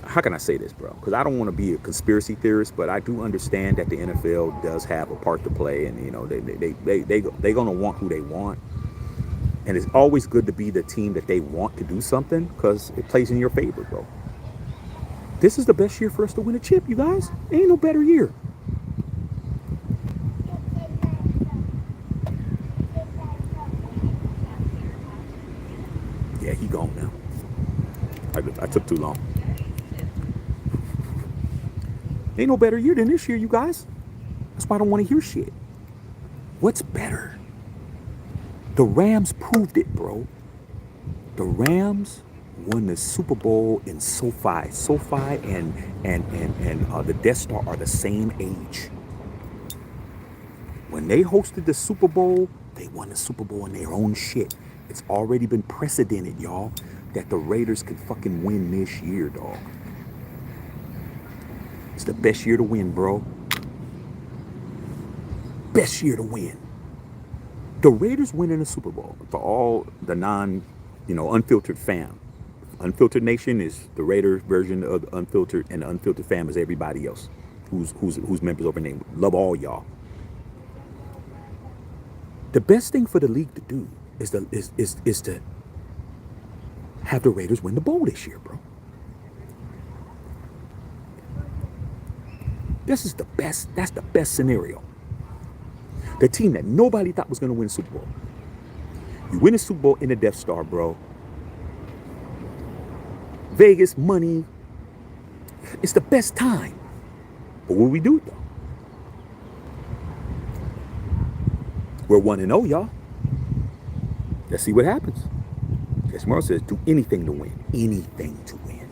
A: how can I say this, bro? Because I don't want to be a conspiracy theorist, but I do understand that the NFL does have a part to play, and they're going to want who they want. And it's always good to be the team that they want to do something because it plays in your favor, bro. This is the best year for us to win a chip, you guys. Ain't no better year. Yeah, he gone now. I took too long. Ain't no better year than this year, you guys. That's why I don't want to hear shit. What's better? The Rams proved it, bro. The Rams won the Super Bowl in SoFi. SoFi and the Death Star are the same age. When they hosted the Super Bowl, they won the Super Bowl in their own shit. It's already been precedented, y'all, that the Raiders can fucking win this year, dog. It's the best year to win, bro. Best year to win. The Raiders winning the Super Bowl for all the unfiltered fam. Unfiltered Nation is the Raiders version of the Unfiltered, and the Unfiltered fam is everybody else who's members over name. Love all y'all. The best thing for the league to do is to have the Raiders win the bowl this year, bro. This is the best. That's the best scenario. The team that nobody thought was going to win the Super Bowl. You win a Super Bowl in the Death Star, bro. Vegas, money. It's the best time. But what we do, though? We're 1-0, y'all. Let's see what happens. As Merle says, do anything to win. Anything to win.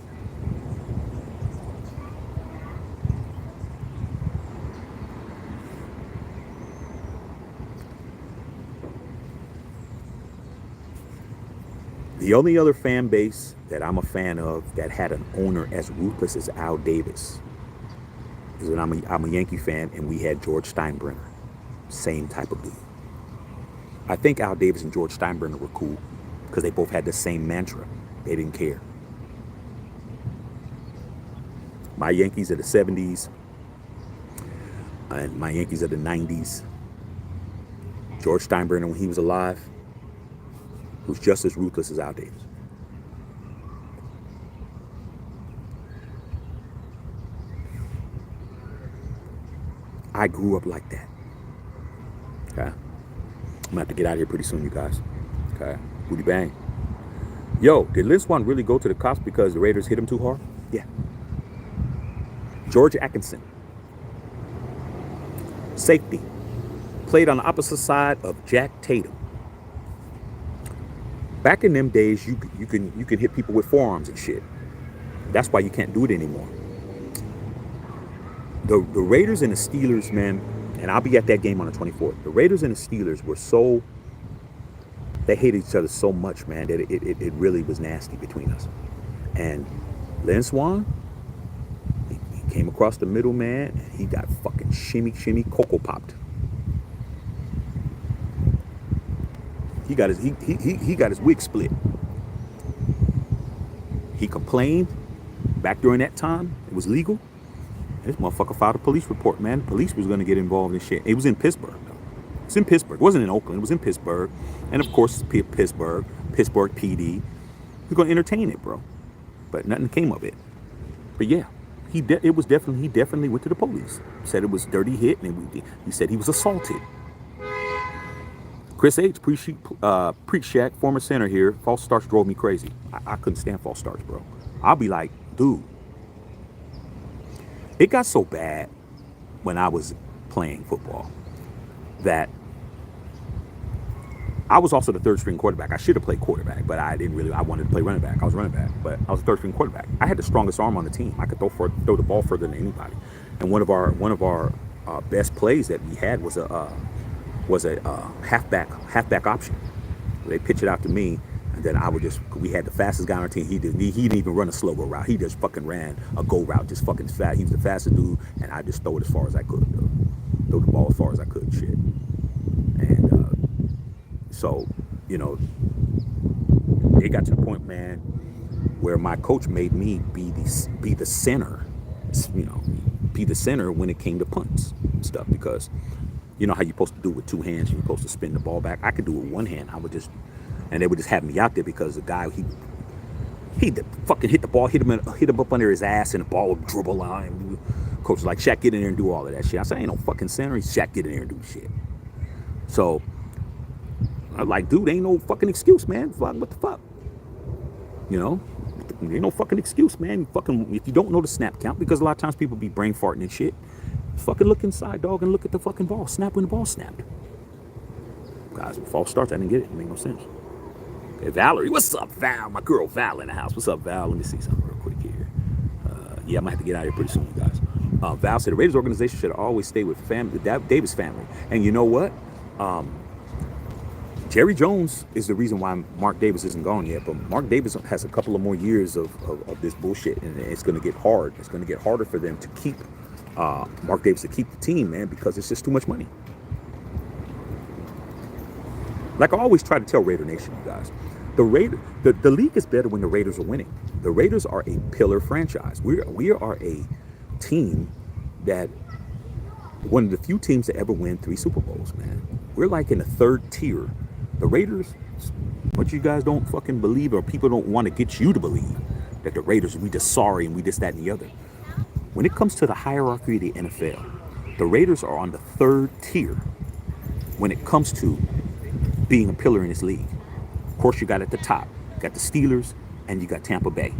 A: The only other fan base that I'm a fan of that had an owner as ruthless as Al Davis is when I'm a Yankee fan, and we had George Steinbrenner. Same type of dude. I think Al Davis and George Steinbrenner were cool because they both had the same mantra. They didn't care. My Yankees are the 70s, and my Yankees are the 90s. George Steinbrenner, when he was alive, was just as ruthless as Al Davis. I grew up like that. Okay? I'm gonna have to get out of here pretty soon, you guys. Okay? Booty bang. Yo, did Lynn Swann really go to the cops because the Raiders hit him too hard? Yeah. George Atkinson. Safety. Played on the opposite side of Jack Tatum. Back in them days, you can hit people with forearms and shit. That's why you can't do it anymore. The Raiders and the Steelers, man, and I'll be at that game on the 24th. The Raiders and the Steelers were so, they hated each other so much, man, that it really was nasty between us. And Lynn Swann, he came across the middle, man, and he got fucking shimmy, cocoa popped. He got his wig split. He complained back during that time. It was legal. This motherfucker filed a police report, man. The police was going to get involved in shit. It was in Pittsburgh, though. It's in Pittsburgh. It wasn't in Oakland. It was in Pittsburgh. And, of course, Pittsburgh PD. We're going to entertain it, bro. But nothing came of it. But, yeah, he definitely went to the police. Said it was a dirty hit, and he said he was assaulted. Chris H, Preach Shack, former center here. False starts drove me crazy. I couldn't stand false starts, bro. I'll be like, dude. It got so bad when I was playing football that I was also the third string quarterback. I should have played quarterback, but I didn't really. I wanted to play running back. I was running back, but I was the third string quarterback. I had the strongest arm on the team. I could throw the ball further than anybody. And one of our best plays that we had was a halfback option. They pitch it out to me, and then we had the fastest guy on our team. He didn't even run a slow go route. He just fucking ran a go route, just fucking fast. He was the fastest dude, and I just throw it as far as I could. Throw the ball as far as I could, shit. And so, you know, it got to the point, man, where my coach made me be the center, you know, be the center when it came to punts and stuff, because you know how you're supposed to do it with two hands, you're supposed to spin the ball back. I could do it with one hand. And they would just have me out there because the guy, he fucking hit the ball, hit him up under his ass, and the ball would dribble on him. Coach was like, Shaq, get in there and do all of that shit. I said, ain't no fucking center. He's Shaq, get in there and do shit. So I'm like, dude, ain't no fucking excuse, man. Fuck, what the fuck? You know? Ain't no fucking excuse, man. If you don't know the snap count, because a lot of times people be brain farting and shit, fucking look inside, dog, and look at the fucking ball. Snap when the ball snapped. Guys, when false starts, I didn't get it. It made no sense. Okay, Valerie, what's up, Val? My girl Val in the house. What's up, Val? Let me see something real quick here. Yeah, I might have to get out of here pretty soon, you guys. Val said the Raiders organization should always stay with the Davis family. And you know what? Jerry Jones is the reason why Mark Davis isn't gone yet. But Mark Davis has a couple of more years of this bullshit, and it's going to get hard. It's going to get harder for them to keep Mark Davis, to keep the team, man, because it's just too much money. Like I always try to tell Raider Nation, you guys, the league is better when the Raiders are winning. The Raiders are a pillar franchise. We are a team that one of the few teams to ever win 3 Super Bowls, man. We're like in the third tier. The Raiders, what you guys don't fucking believe, or people don't want to get you to believe, that the Raiders, we just sorry and we this, that, and the other. When it comes to the hierarchy of the NFL, the Raiders are on the third tier when it comes to being a pillar in this league. Of course, you got at the top, you got the Steelers, and you got Tampa Bay.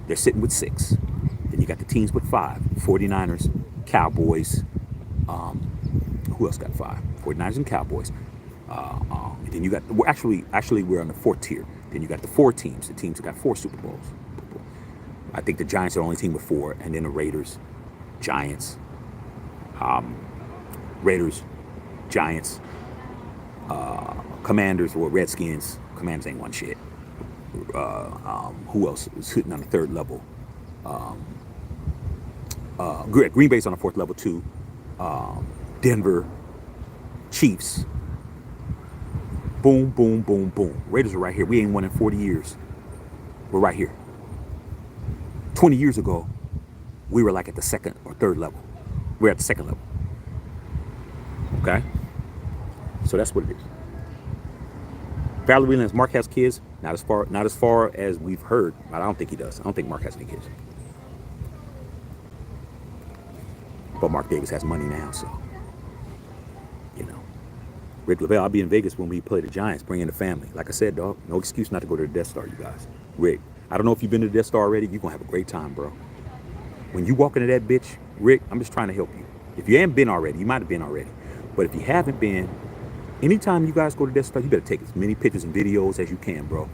A: They're sitting with 6. Then you got the teams with 5, 49ers, Cowboys. Who else got 5? 49ers and Cowboys. And then you got, actually we're on the 4th tier. Then you got the 4 teams, the teams that got 4 Super Bowls. I think the Giants are the only team with 4, and then the Raiders, Giants, Commanders, or Redskins. Commanders ain't won shit. Who else is hitting on the 3rd level? Green Bay's on the 4th level too. Denver, Chiefs. Boom, boom, boom, boom. Raiders are right here. We ain't won in 40 years. We're right here. 20 years ago, we were like at the 2nd or 3rd level. We're at the 2nd level. Okay? So that's what it is. Valerie Williams, Mark has kids. Not as far as we've heard. But I don't think he does. I don't think Mark has any kids. But Mark Davis has money now, so, you know. Rick Lavelle, I'll be in Vegas when we play the Giants. Bring in the family. Like I said, dog, no excuse not to go to the Death Star, you guys. Rick, I don't know if you've been to the Death Star already. You're going to have a great time, bro. When you walk into that bitch, Rick, I'm just trying to help you. If you haven't been already, you might have been already. But if you haven't been, anytime you guys go to Death Star, you better take as many pictures and videos as you can, bro.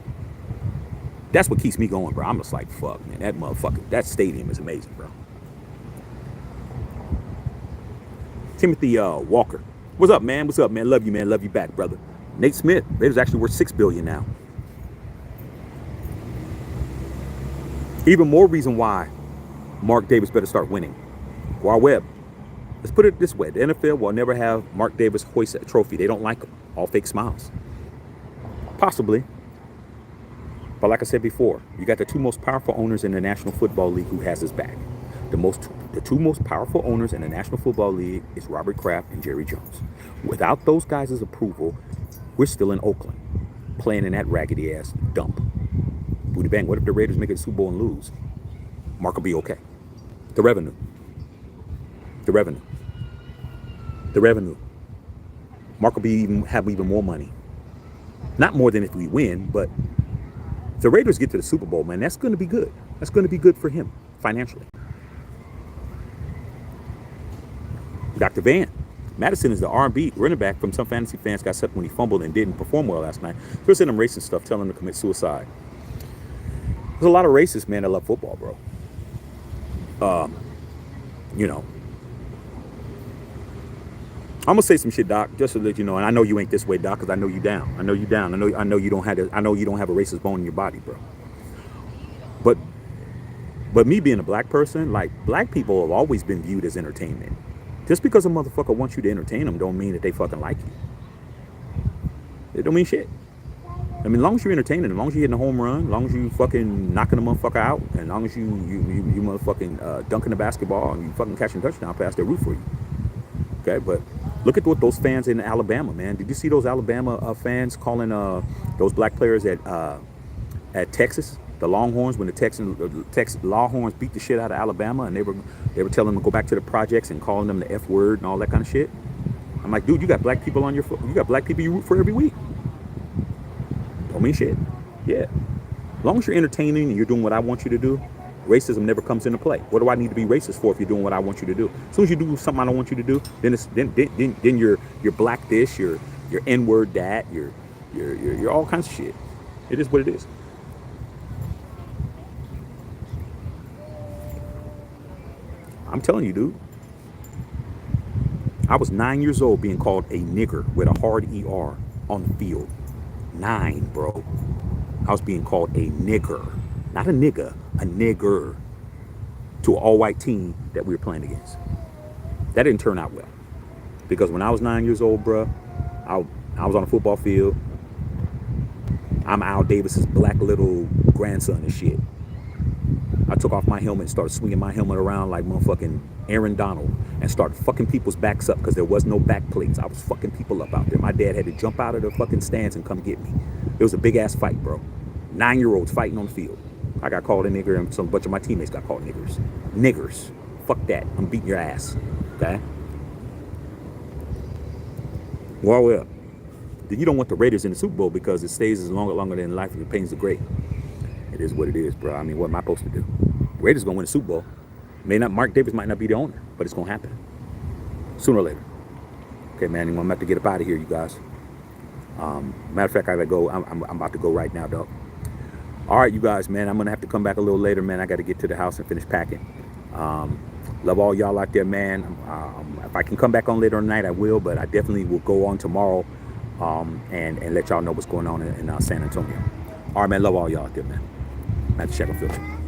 A: That's what keeps me going, bro. I'm just like, fuck, man. That stadium is amazing, bro. Timothy Walker. What's up, man? What's up, man? Love you, man. Love you back, brother. Nate Smith. Raiders actually worth $6 billion now. Even more reason why Mark Davis better start winning. Guar Webb. Let's put it this way. The NFL will never have Mark Davis hoist a trophy. They don't like him. All fake smiles. Possibly. But like I said before, you got the 2 most powerful owners in the National Football League who has his back. The 2 most powerful owners in the National Football League is Robert Kraft and Jerry Jones. Without those guys' approval, we're still in Oakland, playing in that raggedy ass dump. Booty bang, what if the Raiders make it to the Super Bowl and lose? Mark will be okay. The revenue. Mark will have even more money. Not more than if we win, but if the Raiders get to the Super Bowl, man, that's going to be good. That's going to be good for him financially. Dr. Van, Madison is the R&B running back from some fantasy fans got sucked when he fumbled and didn't perform well last night. So sending them racist stuff, telling him to commit suicide. There's a lot of racists, man, that love football, bro. You know, I'm gonna say some shit, Doc, just to let you know. And I know you ain't this way, Doc, because I know you down. I know you down. I know you don't have a, I know you don't have a racist bone in your body, bro. But me being a black person, like, black people have always been viewed as entertainment. Just because a motherfucker wants you to entertain them don't mean that they fucking like you. It don't mean shit. I mean, as long as you're entertaining, as long as you're hitting a home run, as long as you fucking knocking the motherfucker out, and as long as you motherfucking dunking the basketball and you fucking catching a touchdown pass, they root for you. Okay, but look at what those fans in Alabama, man. Did you see those Alabama fans calling those black players at Texas, the Longhorns, when the Texas Longhorns beat the shit out of Alabama, and they were telling them to go back to the projects and calling them the F word and all that kind of shit? I'm like, dude, you got black people you got black people you root for every week. Don't mean shit. Yeah. As long as you're entertaining and you're doing what I want you to do, racism never comes into play. What do I need to be racist for if you're doing what I want you to do? As soon as you do something I don't want you to do, then you're black this, you're N-word that, you're all kinds of shit. It is what it is. I'm telling you, dude. I was 9 years old being called a nigger with a hard ER on the field. 9, bro. I was being called a nigger. Not a nigga, a nigger. To an all-white team that we were playing against. That didn't turn out well. Because when I was 9 years old, bro, I was on a football field. I'm Al Davis's black little grandson and shit. I took off my helmet and started swinging my helmet around like motherfucking Aaron Donald and started fucking people's backs up because there was no back plates. I was fucking people up out there. My dad had to jump out of the fucking stands and come get me. It was a big ass fight, bro. 9-year-olds fighting on the field. I got called a nigger and some bunch of my teammates got called niggers. Niggers. Fuck that. I'm beating your ass. Okay? Well, you don't want the Raiders in the Super Bowl because it stays as longer than life and it pains the great. It is what it is, bro. I mean, what am I supposed to do? The Raiders gonna win the Super Bowl. Mark Davis might not be the owner, but it's gonna happen sooner or later. Okay, man. I'm gonna have to get up out of here, you guys. Matter of fact, I gotta go. I'm about to go right now, dog. All right, you guys, man. I'm gonna have to come back a little later, man. I got to get to the house and finish packing. Love all y'all out there, man. If I can come back on later tonight, I will. But I definitely will go on tomorrow and let y'all know what's going on in San Antonio. All right, man. Love all y'all out there, man. I have to check on Philly.